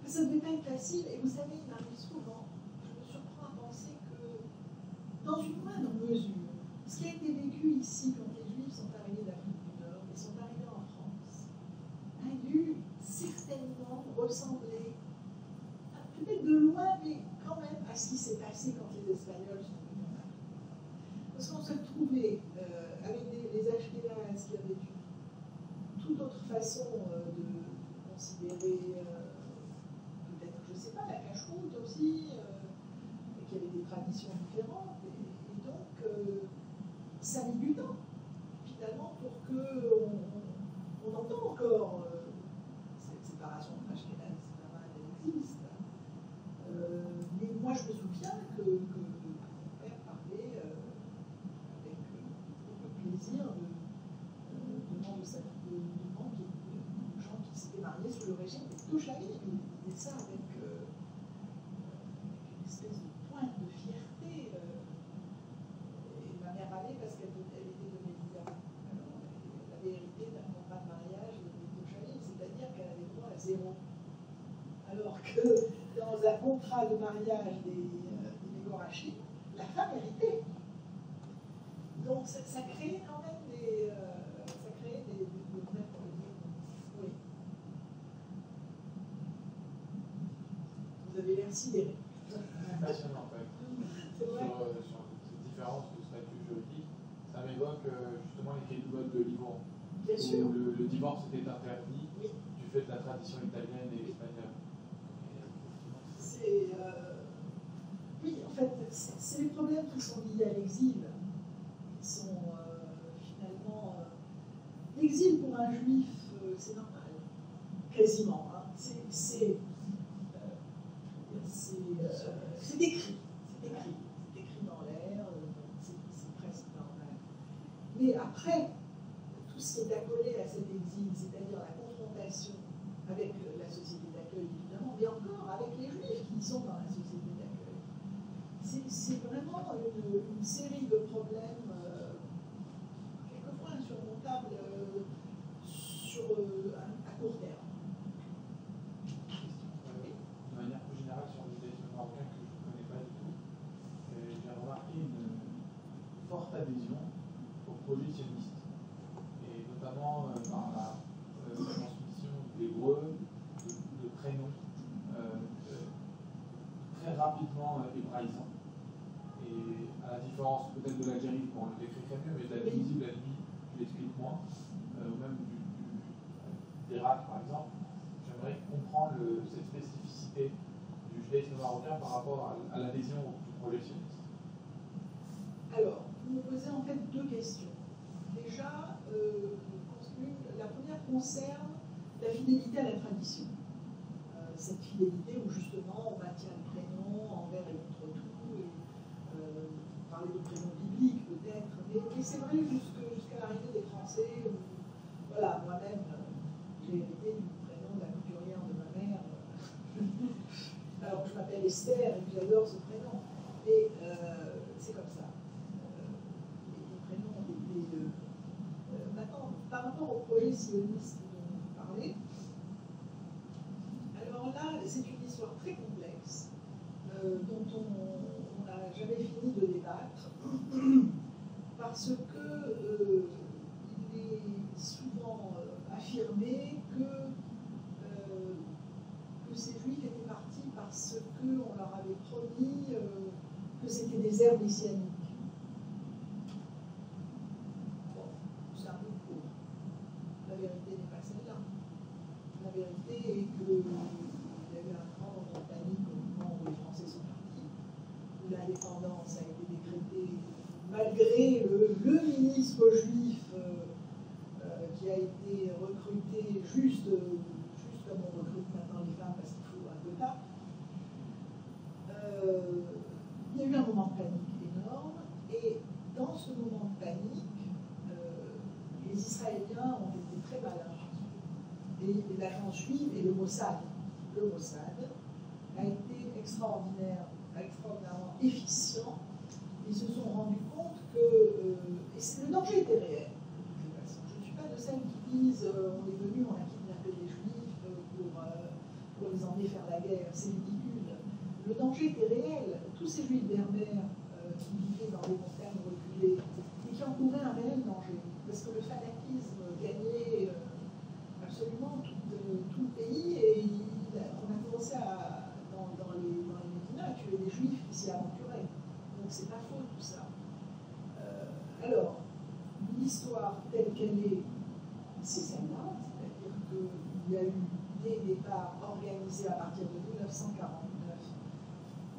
Ça ne devait pas être facile, et vous savez, il m'arrive souvent, je me surprends à penser que, dans une moindre mesure, ce qui a été vécu ici quand les Juifs sont arrivés d'Afrique du Nord et sont arrivés en France, a dû certainement ressembler, peut-être de loin, mais quand même à ce qui s'est passé quand les Espagnols sont venus en Afrique. Parce qu'on se trouvait avec les Ashkénazes qui avaient une toute autre façon de considérer, peut-être, je ne sais pas, la cache-route aussi, et qui avait des traditions différentes. Et donc, ça a mis du temps, finalement, pour qu'on entende encore cette séparation entre Ashkénazes et Sfarad, elle existe. Mais moi, je me souviens que mon père parlait avec beaucoup de plaisir de gens qui s'étaient mariés sous le régime de Touchali. Il disait ça avec une espèce de pointe de fierté. Et ma mère allait parce qu'elle était de Mélida. Alors, elle avait hérité d'un contrat de mariage de Touchali, c'est-à-dire qu'elle avait droit à 0. Alors que dans un contrat de mariage des Mégorachi, la femme héritait. Donc ça créait quand même des vrais problèmes. Oui. Vous avez l'air sidéré. C'est passionnant, en fait. C'est vrai. Sur cette différence de statut juridique, ça m'évoque justement les Kédougouades de Liban. Bien sûr. Où le divorce était interdit Oui. du fait de la tradition italienne et espagnole. Oui, en fait, c'est les problèmes qui sont liés à l'exil. Qui sont finalement. L'exil pour un juif, c'est normal, quasiment. Hein. C'est écrit. C'est écrit dans l'air, c'est presque normal. Mais après, tout ce qui est accolé à cet exil, c'est-à-dire la confrontation avec la société d'accueil, évidemment, mais encore avec les juifs qui sont dans la société d'accueil, c'est vraiment une série de problèmes quelquefois insurmontables à court terme. De manière plus générale sur le judaïsme marocain que je ne connais pas du tout, j'ai remarqué une forte adhésion au projet sioniste, et notamment par la transmission d'hébreux, de prénoms très rapidement hébraïsants. Et à la différence peut-être de l'Algérie, bon, on le décrirait mieux, mais de la Tunisie, de la Libye, je l'explique moins, ou même d'Irak par exemple, j'aimerais comprendre cette spécificité du judaïsme marocain par rapport à l'adhésion du projet sioniste. Alors, vous me posez en fait deux questions. Déjà, la première concerne la fidélité à la tradition. Cette fidélité où justement on maintient le prénom envers et contre tout, et parler de prénom biblique peut-être, mais c'est vrai jusqu'à l'arrivée des Français, où, voilà, moi-même, j'ai hérité du prénom de la couturière de ma mère, alors que je m'appelle Esther et que j'adore ce prénom, et c'est comme ça. Les prénoms ont été... maintenant, par rapport au projet sioniste dont vous parlez, alors là, c'est une histoire très complexe, dont on n'a jamais fini de débattre, parce que il est souvent affirmé que ces juifs étaient partis parce qu'on leur avait promis que c'était des herbes messianiques. Bon, c'est un peu court. La vérité n'est pas celle-là. La vérité est qu'il y a eu un grand moment panique au moment où les Français sont partis, où l'indépendance a été décrétée malgré le ministre juif qui a été recruté juste comme on recrute maintenant les femmes parce Israéliens ont été très malins. Et l'agence juive et le Mossad a été extraordinairement efficient. Ils se sont rendus compte que le danger était réel, de toutes les façons. Je ne suis pas de celles qui disent on est venu, on a kidnappé les Juifs pour les emmener faire la guerre. C'est ridicule. Le danger était réel. Tous ces Juifs berbères qui vivaient dans les montagnes reculées et qui encouraient un réel danger. Parce que le fanatisme gagnait absolument tout le pays et on a commencé dans les médinas à tuer des Juifs qui s'y aventuraient. Donc c'est pas faux tout ça. Alors, l'histoire telle qu'elle est, c'est celle-là, c'est-à-dire qu'il y a eu des départs organisés à partir de 1949.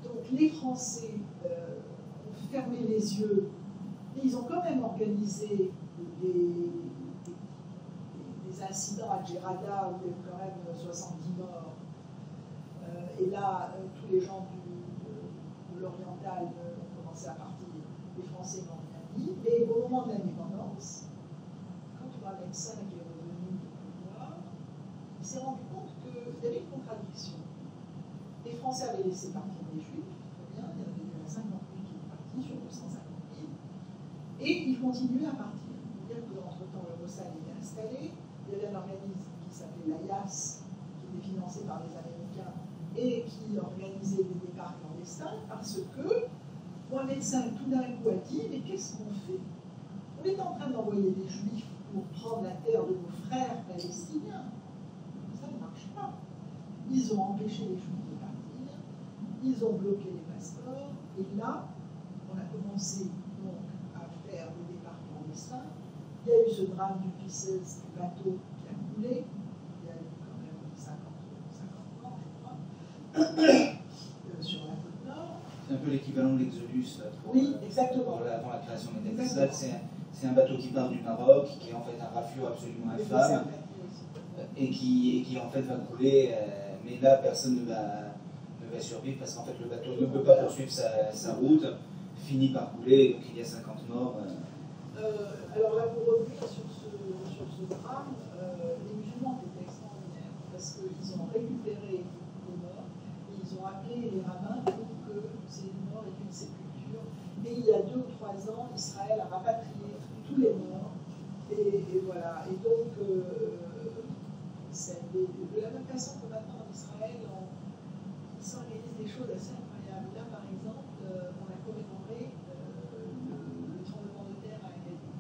Donc les Français ont fermé les yeux, mais ils ont quand même organisé des incidents à Djerada où il y a eu quand même 70 morts. Et là, tous les gens de l'oriental ont commencé à partir. Les Français n'ont rien dit. Mais au moment de l'indépendance, quand on a un médecin qui est revenu au pouvoir, il s'est rendu compte qu'il y avait une contradiction. Les Français avaient laissé partir les Juifs, très bien, il y en avait déjà 50 000 qui étaient partis sur 250 000, et ils continuaient à partir. C'est-à-dire qu'entre-temps, le Mossad était installé, il y avait un organisme qui s'appelait l'AIAS, qui était financé par les Américains, et qui organisait des départs clandestins, parce que un médecin tout d'un coup a dit, mais qu'est-ce qu'on fait? On est en train d'envoyer des Juifs pour prendre la terre de nos frères palestiniens. Ça ne marche pas. Ils ont empêché les Juifs de partir, ils ont bloqué les passeports, et là, on a commencé donc à faire des départs clandestins. Il y a eu ce drame du Pisces, du bateau qui a coulé, il y a eu quand même 50 ans, je crois, sur la côte nord. C'est un peu l'équivalent de l'Exodus Oui, exactement. Avant la création de l'État. C'est un bateau qui part du Maroc, qui est en fait un rafio absolument infâme, et qui en fait va couler, mais là personne ne va survivre parce qu'en fait le bateau ne peut pas poursuivre sa route, finit par couler, donc il y a 50 morts. Alors là, pour revenir sur ce drame, les musulmans étaient extraordinaires parce qu'ils ont récupéré les morts et ils ont appelé les rabbins pour que ces morts aient une sépulture. Et il y a 2 ou 3 ans, Israël a rapatrié tous les morts. Et voilà. Et donc, c'est de la même façon que maintenant en Israël, il s'organise des choses assez incroyables. Là, par exemple, on a commémoré le tremblement de terre à Agadir,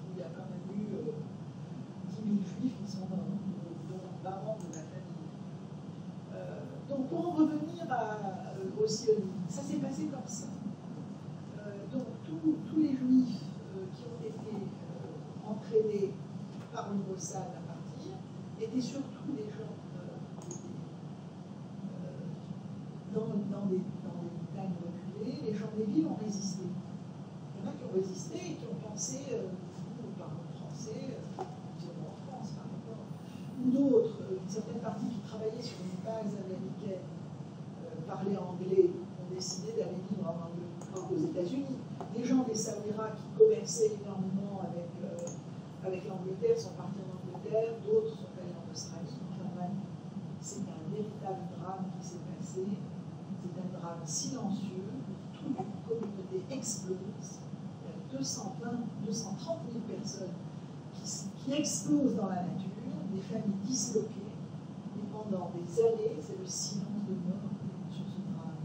où il y a quand même eu 10 000 juifs qui sont morts, dont 20 membres de la famille. Donc, pour en revenir au sionisme, ça s'est passé comme ça. Donc, tous les juifs qui ont été entraînés par le Mossad à partir étaient surtout des gens dans des montagnes reculées. Les gens des villes ont résisté. Il y en a qui ont résisté et qui ont pensé, nous parlons français, nous sommes en France par rapport, ou d'autres, certaines parties qui travaillaient sur une base américaine, parlaient anglais, ont décidé d'aller vivre aux États-Unis. Les gens des Saouira qui commerçaient énormément avec l'Angleterre sont partis en Angleterre, d'autres sont allés en Australie. Enfin, c'est un véritable drame qui s'est passé. C'est un drame silencieux où toute une communauté explose. Il y a 230 000 personnes qui explosent dans la nature, des familles disloquées, et pendant des années, c'est le silence de mort sur ce drame.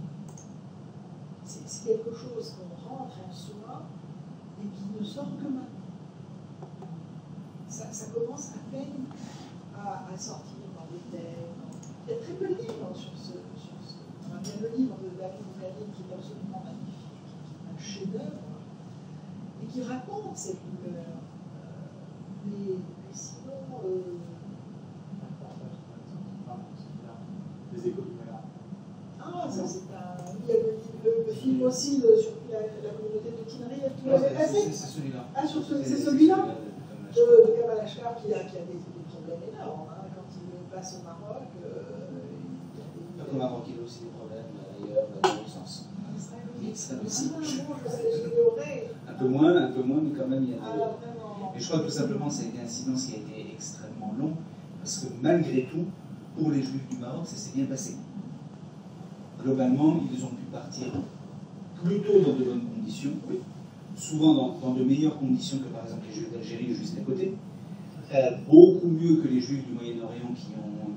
C'est quelque chose qu'on rentre en soi et qui ne sort que maintenant. Ça commence à peine à sortir dans les thèmes. Il y a très peu de livres sur ce. Il y a le livre de David Moukani qui est absolument magnifique, qui est un chef-d'œuvre, et qui raconte cette douleur. Mais sinon. Les échos du Ménard. Ah, ça c'est un. Il y a le film aussi sur la communauté de Tinri. Tu l'avais passé? C'est celui-là. Ah, c'est celui-là de Kamal Ashkar qui a des problèmes énormes. Hein. Quand il passe au Maroc, Pas qu'au Maroc, il y a aussi des problèmes ailleurs, dans le sens. Israël aussi. Un peu moins, mais quand même, il y a des... Et je crois que tout simplement, ça a été un silence qui a été extrêmement long, parce que malgré tout, pour les Juifs du Maroc, ça s'est bien passé. Globalement, ils ont pu partir plutôt dans de bonnes conditions, souvent dans de meilleures conditions que par exemple les Juifs d'Algérie juste à côté, beaucoup mieux que les Juifs du Moyen-Orient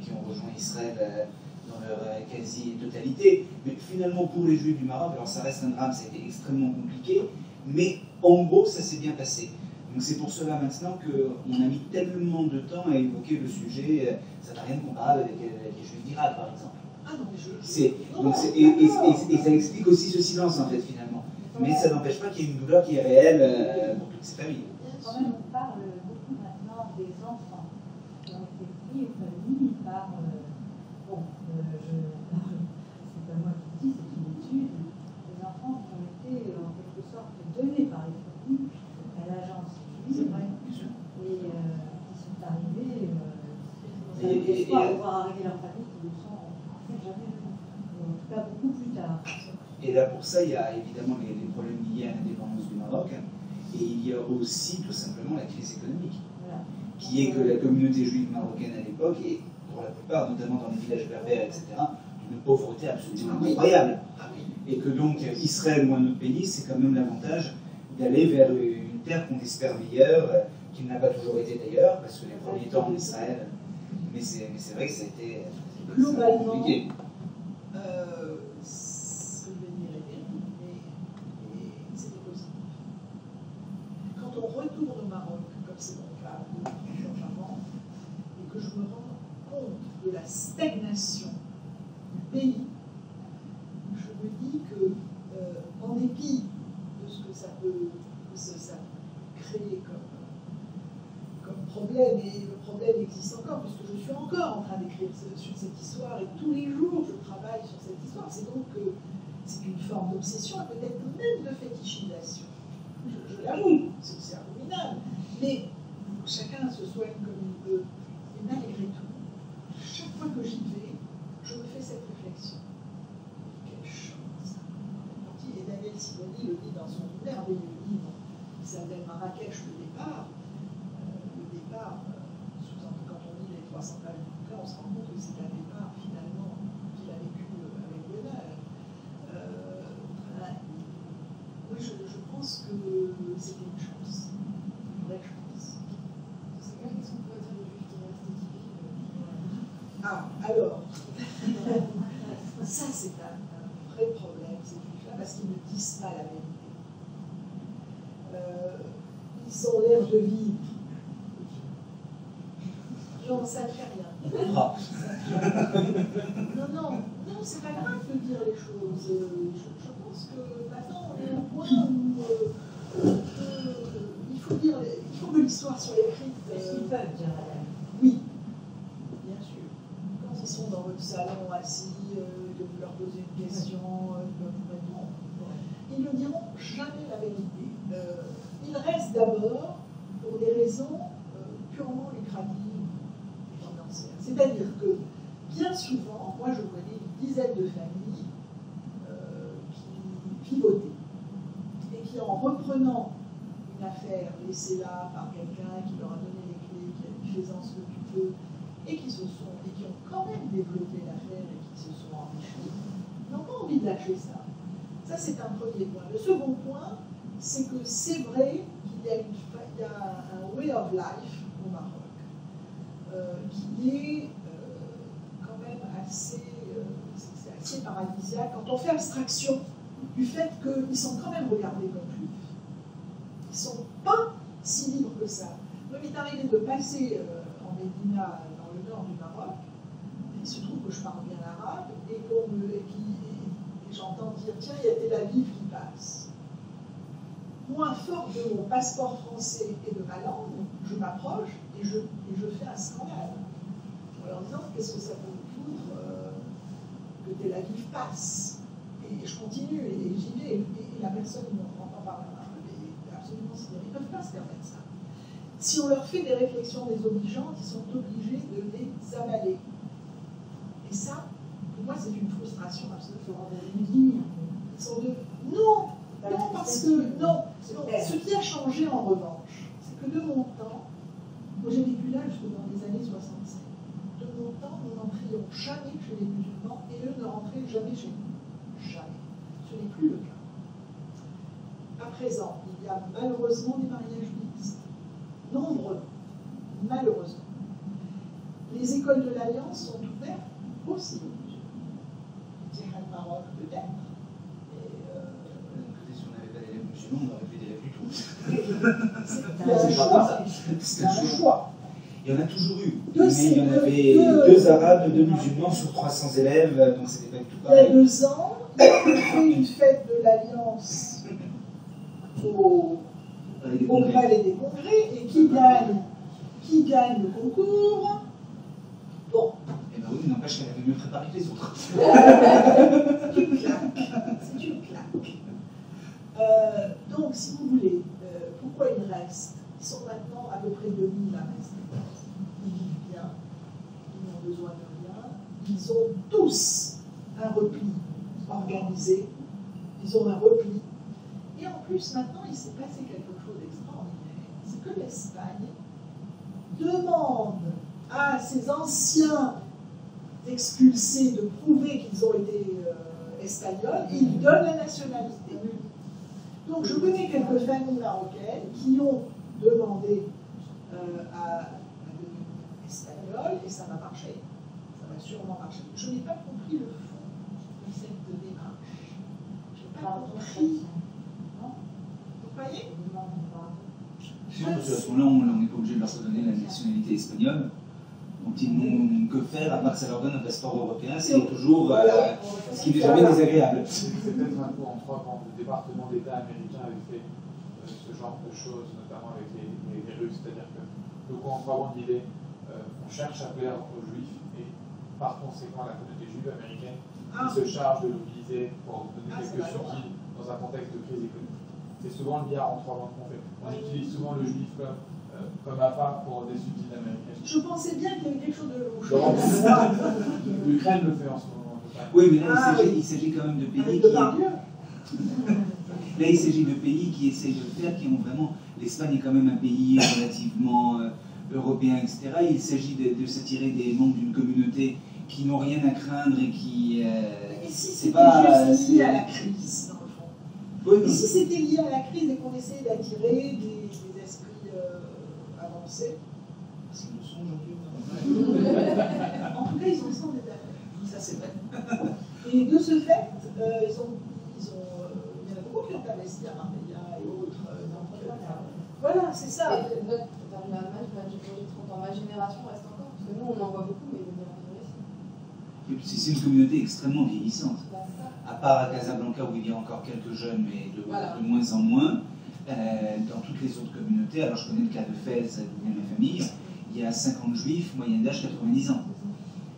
qui ont rejoint Israël dans leur quasi-totalité. Mais finalement, pour les Juifs du Maroc, alors ça reste un drame, ça a été extrêmement compliqué, mais en gros, ça s'est bien passé. Donc c'est pour cela maintenant qu'on a mis tellement de temps à évoquer le sujet, ça n'a rien de comparable avec les Juifs d'Irak, par exemple. Ah non, mais et ça explique aussi ce silence, en fait, finalement. Mais ça n'empêche pas qu'il y ait une douleur qui est réelle pour toutes ces familles. Quand même, on parle beaucoup maintenant des enfants qui ont été pris aux familles par... bon, c'est pas moi qui dis, c'est une étude. Les enfants qui ont été en quelque sorte donnés par les familles à l'agence juive et qui sont arrivés avec l'espoir de voir arriver leur famille qui ne sont jamais venus. En tout cas, beaucoup plus tard. Et là, pour ça, il y a évidemment les problèmes liés à l'indépendance du Maroc. Et il y a aussi tout simplement la crise économique, qui est que la communauté juive marocaine à l'époque, et pour la plupart, notamment dans les villages berbères, etc., d'une pauvreté absolument incroyable. Et que donc Israël ou un autre pays, c'est quand même l'avantage d'aller vers une terre qu'on espère meilleure, qui n'a pas toujours été d'ailleurs, parce que les premiers temps en Israël, mais c'est vrai que ça a été globalement compliqué. Ce que je vais dire est terrible, mais c'était positif. Quand on retourne au Maroc, comme c'est mon cas depuis avant, et que je me rends compte de la stagnation du pays, je me dis que, en dépit de ce que ça peut créer comme problème, et le problème existe encore, puisque je suis encore en train d'écrire sur cette histoire, et tous les jours je travaille sur cette histoire, c'est donc que c'est une forme d'obsession, et peut-être même de fétichisation. Je l'avoue, c'est abominable, mais chacun se soigne comme il peut. Et malgré tout, chaque fois que j'y vais, je me fais cette réflexion. Quelle chance! Et Daniel Simoni le dit dans son merveilleux livre qui s'appelle Marrakech, le départ. Quand on lit les 300 pages du bouquin, on se rend compte que c'est un départ finalement qu'il a vécu avec bonheur. Oui, je pense que c'était une chance, une vraie chance. C'est clair, qu'est-ce qu'on pourrait dire de juifs qui restent équipés? Ah, alors, ça c'est un vrai problème, ces juifs-là, parce qu'ils ne disent pas la vérité. Ils ont l'air de vivre. Non, ça ne fait rien. Non, c'est pas grave de dire les choses. Je pense que maintenant on est au point où il faut que l'histoire soit écrite. Est-ce qu'ils peuvent dire la vérité? Oui, bien sûr. Quand ils sont dans votre salon assis, de vous leur poser une question, ils peuvent vous répondre. Ils ne diront jamais la vérité. Ils restent d'abord pour des raisons purement lucratives. C'est-à-dire que, bien souvent, moi je connais une dizaine de familles qui pivotaient et qui, en reprenant une affaire laissée là par quelqu'un qui leur a donné les clés, qui a dit fais-en ce que tu peux, et qui ont quand même développé l'affaire et qui se sont enrichis, n'ont pas envie de lâcher ça. Ça, c'est un premier point. Le second point, c'est que c'est vrai qu'il y a un way of life au Maroc. Qui est quand même assez paradisiaque quand on fait abstraction du fait qu'ils sont quand même regardés comme juifs. Ils ne sont pas si libres que ça. Moi, il m'est arrivé de passer en Médina, dans le nord du Maroc, et il se trouve que je parle bien arabe, et j'entends dire tiens, il y a Tel Aviv qui passe. Moi, fort de mon passeport français et de ma langue, je m'approche et je fais un scandale. En leur disant qu'est-ce que ça peut vous foutre que Tel Aviv passe. Et je continue et j'y vais. Et la personne ne m'entend pas absolument sidérée. Ils ne peuvent pas se permettre ça. Si on leur fait des réflexions désobligeantes, ils sont obligés de les avaler. Et ça, pour moi, c'est une frustration absolument. Ils sont de... Non, parce que... Non, ce qui a changé en revanche, c'est que de mon temps, moi j'ai vécu là jusque dans les années 67, de mon temps, nous n'entrions jamais chez les musulmans et eux ne rentraient jamais chez nous. Jamais. Ce n'est plus le cas. À présent, il y a malheureusement des mariages mixtes. Nombreux. Malheureusement. Les écoles de l'Alliance sont ouvertes aussi aux musulmans. Je dirais le Maroc peut-être. Si on n'avait pas d'élèves musulmans, on aurait plus d'élèves du tout. C'est un choix. Il y en a toujours eu. Mais il y en avait 2 arabes, 2 musulmans sur 300 élèves, donc c'était pas du tout pareil. Il y a 2 ans, il a fait une fête de l'Alliance au Palais des Congrès, et qui gagne le concours? Bon. Eh bien oui, mais n'empêche qu'elle avait mieux préparé que les autres. C'est une claque. C'est une claque. Donc, si vous voulez, pourquoi ils restent? Ils sont maintenant à peu près 2000 à rester. Ils vivent bien, ils n'ont besoin de rien. Ils ont tous un repli organisé. Ils ont un repli. Et en plus, maintenant, il s'est passé quelque chose d'extraordinaire. C'est que l'Espagne demande à ces anciens expulsés de prouver qu'ils ont été espagnols et ils donnent la nationalité. Donc je connais quelques familles marocaines qui ont demandé à devenir espagnols et ça va marcher. Ça va sûrement marcher. Je n'ai pas compris le fond de cette démarche. Je n'ai pas compris. Vous croyez? Non, parce qu'à ce moment-là, on n'est pas obligé de leur redonner la nationalité espagnole. Donc ils n'ont que faire, à part que ça leur donne un passeport européen, c'est toujours ce qui n'est jamais désagréable. C'est peut-être un coup en 3 ans. Le département d'État américain avait fait ce genre de choses, notamment avec les Russes. C'est-à-dire que le coup en 3 ans, il est on cherche à plaire aux Juifs et par conséquent la communauté juive américaine qui se charge de l'utiliser pour donner quelques subsides dans un contexte de crise économique. C'est souvent le billard en 3 ans qu'on fait. On utilise souvent le juif comme appât pour des subsides américains. Je pensais bien qu'il y avait quelque chose de louche. L'Ukraine le fait en ce moment. Oui, mais là, il s'agit quand même de pays qui... Là, il s'agit de pays qui essayent de le faire, qui ont vraiment... L'Espagne est quand même un pays relativement européen, etc. Il s'agit de s'attirer des membres d'une communauté qui n'ont rien à craindre et qui... Et si c'était juste lié à la crise, dans le fond? Oui, et si c'était lié à la crise et qu'on essayait d'attirer des esprits avancés? Parce qu'ils le sont aujourd'hui. En tout cas, ils en sont des affaires. Ça, c'est vrai. Et de ce fait, il y en a beaucoup qui ont investi à Marbella et autres. Voilà, c'est ça. Dans l'Allemagne, j'ai 30 ans. Ma génération reste encore, parce que nous, on en voit beaucoup, mais il y a aussi. C'est une communauté extrêmement vieillissante. À part à Casablanca où il y a encore quelques jeunes, mais de moins en moins. Dans toutes les autres communautés, alors je connais le cas de Fès, d'où vient ma famille, il y a 50 juifs, moyenne d'âge 90 ans.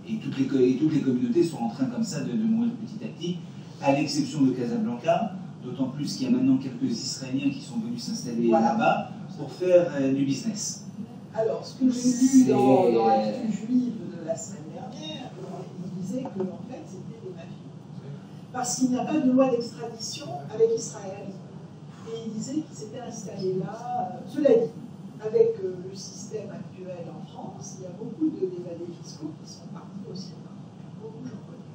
Et toutes les communautés sont en train comme ça de mourir petit à petit, à l'exception de Casablanca, d'autant plus qu'il y a maintenant quelques Israéliens qui sont venus s'installer là-bas pour faire du business. Alors, ce que j'ai lu dans l'Actu juive de la semaine dernière, il disait que en fait c'était des mafieux. Parce qu'il n'y a pas de loi d'extradition avec Israël. Et il disait qu'il s'était installé là. Cela dit, avec le système actuel en France, il y a beaucoup d'évadés fiscaux qui sont partis aussi. Beaucoup, j'en connais.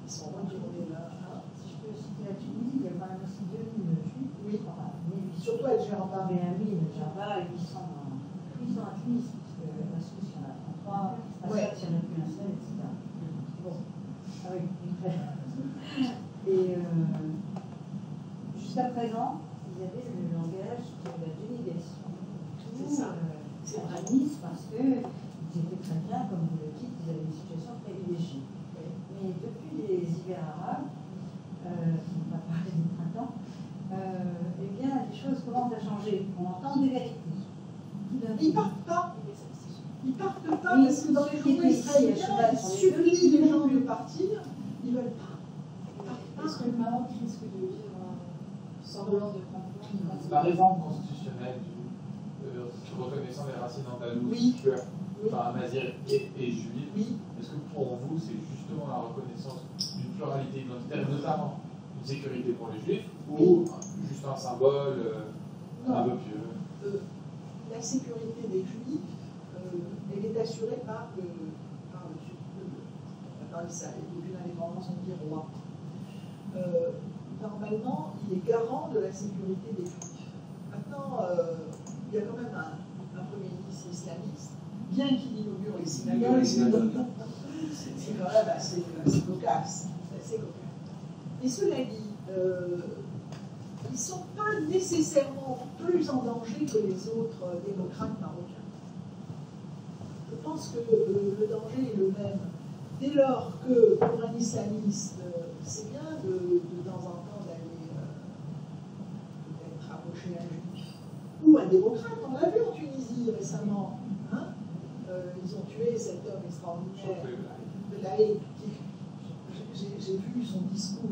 Ils sont retournés là. Si je peux citer la Tunisie, il y a quand même aussi 2000 juifs. Oui. Enfin, surtout à Djerba. Mais 1000 Djerba et 800 à Tunis, parce que la Suisse, il y en a 33, à Sète, il n'y en a plus un seul, etc. Bon, ah oui, et jusqu'à présent, ils avaient le langage de la dénégation. C'est ça. C'est à Nice parce qu'ils étaient très bien, comme vous le dites, ils avaient une situation privilégiée. Mais depuis les hivers arabes, on ne va pas parler du printemps, eh bien, les choses commencent à changer. On entend des vérités. Ils partent pas. Ils partent pas parce que dans les journaux israéliens, ils supplient les gens de partir. Ils ne veulent pas. Est-ce que le Maroc risque de vivre semblant de complot? La réforme constitutionnelle reconnaissant les racines andalouses, mazir et juive, est-ce que pour vous c'est justement la reconnaissance d'une pluralité identitaire, notamment une sécurité pour les juifs, ou juste un symbole un peu pieux? sécurité des Juifs, elle est assurée par depuis l'indépendance, on dit roi. Normalement, il est garant de la sécurité des Juifs. Maintenant, il y a quand même un Premier ministre islamiste, bien qu'il inaugure les synagogues. C'est quand même assez cocasse. Et cela dit, ils ne sont pas nécessairement plus en danger que les autres démocrates marocains. Je pense que le danger est le même. Dès lors que, pour un islamiste, c'est bien de temps en temps d'aller peut-être rapprocher un juif ou un démocrate. On l'a vu en Tunisie récemment. Hein, ils ont tué cet homme extraordinaire de La Haye. J'ai vu son discours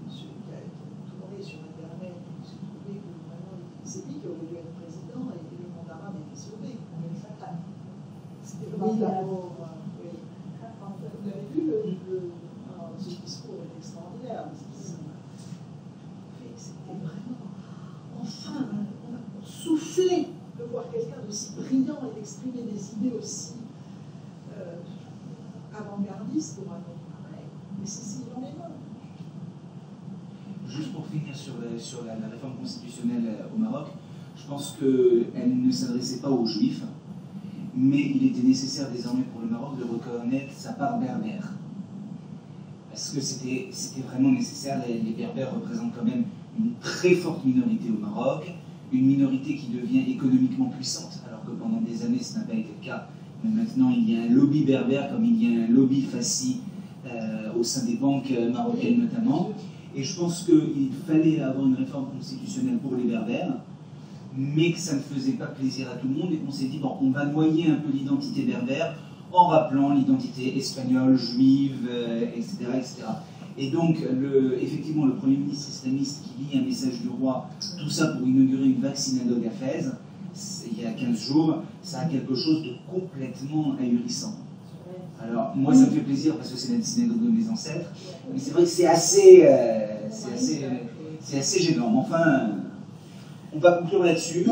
qui a tourné sur Internet. J'ai trouvé que vraiment, c'est lui qui aurait dû être président et le monde arabe était sauvé. C'était vraiment la pauvre. Vous avez vu, ce discours est extraordinaire. C'était vraiment, enfin, on soufflait de voir quelqu'un d'aussi brillant et d'exprimer des idées aussi avant-gardistes pour un monde pareil. Mais c'est dans les mains. Juste pour finir sur la réforme constitutionnelle au Maroc, je pense qu'elle ne s'adressait pas aux Juifs, mais il était nécessaire désormais pour le Maroc de reconnaître sa part berbère. Parce que c'était vraiment nécessaire. Les Berbères représentent quand même une très forte minorité au Maroc, une minorité qui devient économiquement puissante, alors que pendant des années ce n'a pas été le cas. Mais maintenant il y a un lobby berbère comme il y a un lobby fasci au sein des banques marocaines notamment. Et je pense qu'il fallait avoir une réforme constitutionnelle pour les Berbères, mais que ça ne faisait pas plaisir à tout le monde et qu'on s'est dit, bon, on va noyer un peu l'identité berbère en rappelant l'identité espagnole, juive, etc., etc. Et donc, effectivement, le Premier ministre islamiste qui lit un message du roi, tout ça pour inaugurer une vague synagogue à Fès, il y a 15 jours, ça a quelque chose de complètement ahurissant. Alors, moi, ça me fait plaisir parce que c'est la synagogue de mes ancêtres, mais c'est vrai que c'est assez gênant. Enfin, on va conclure là-dessus.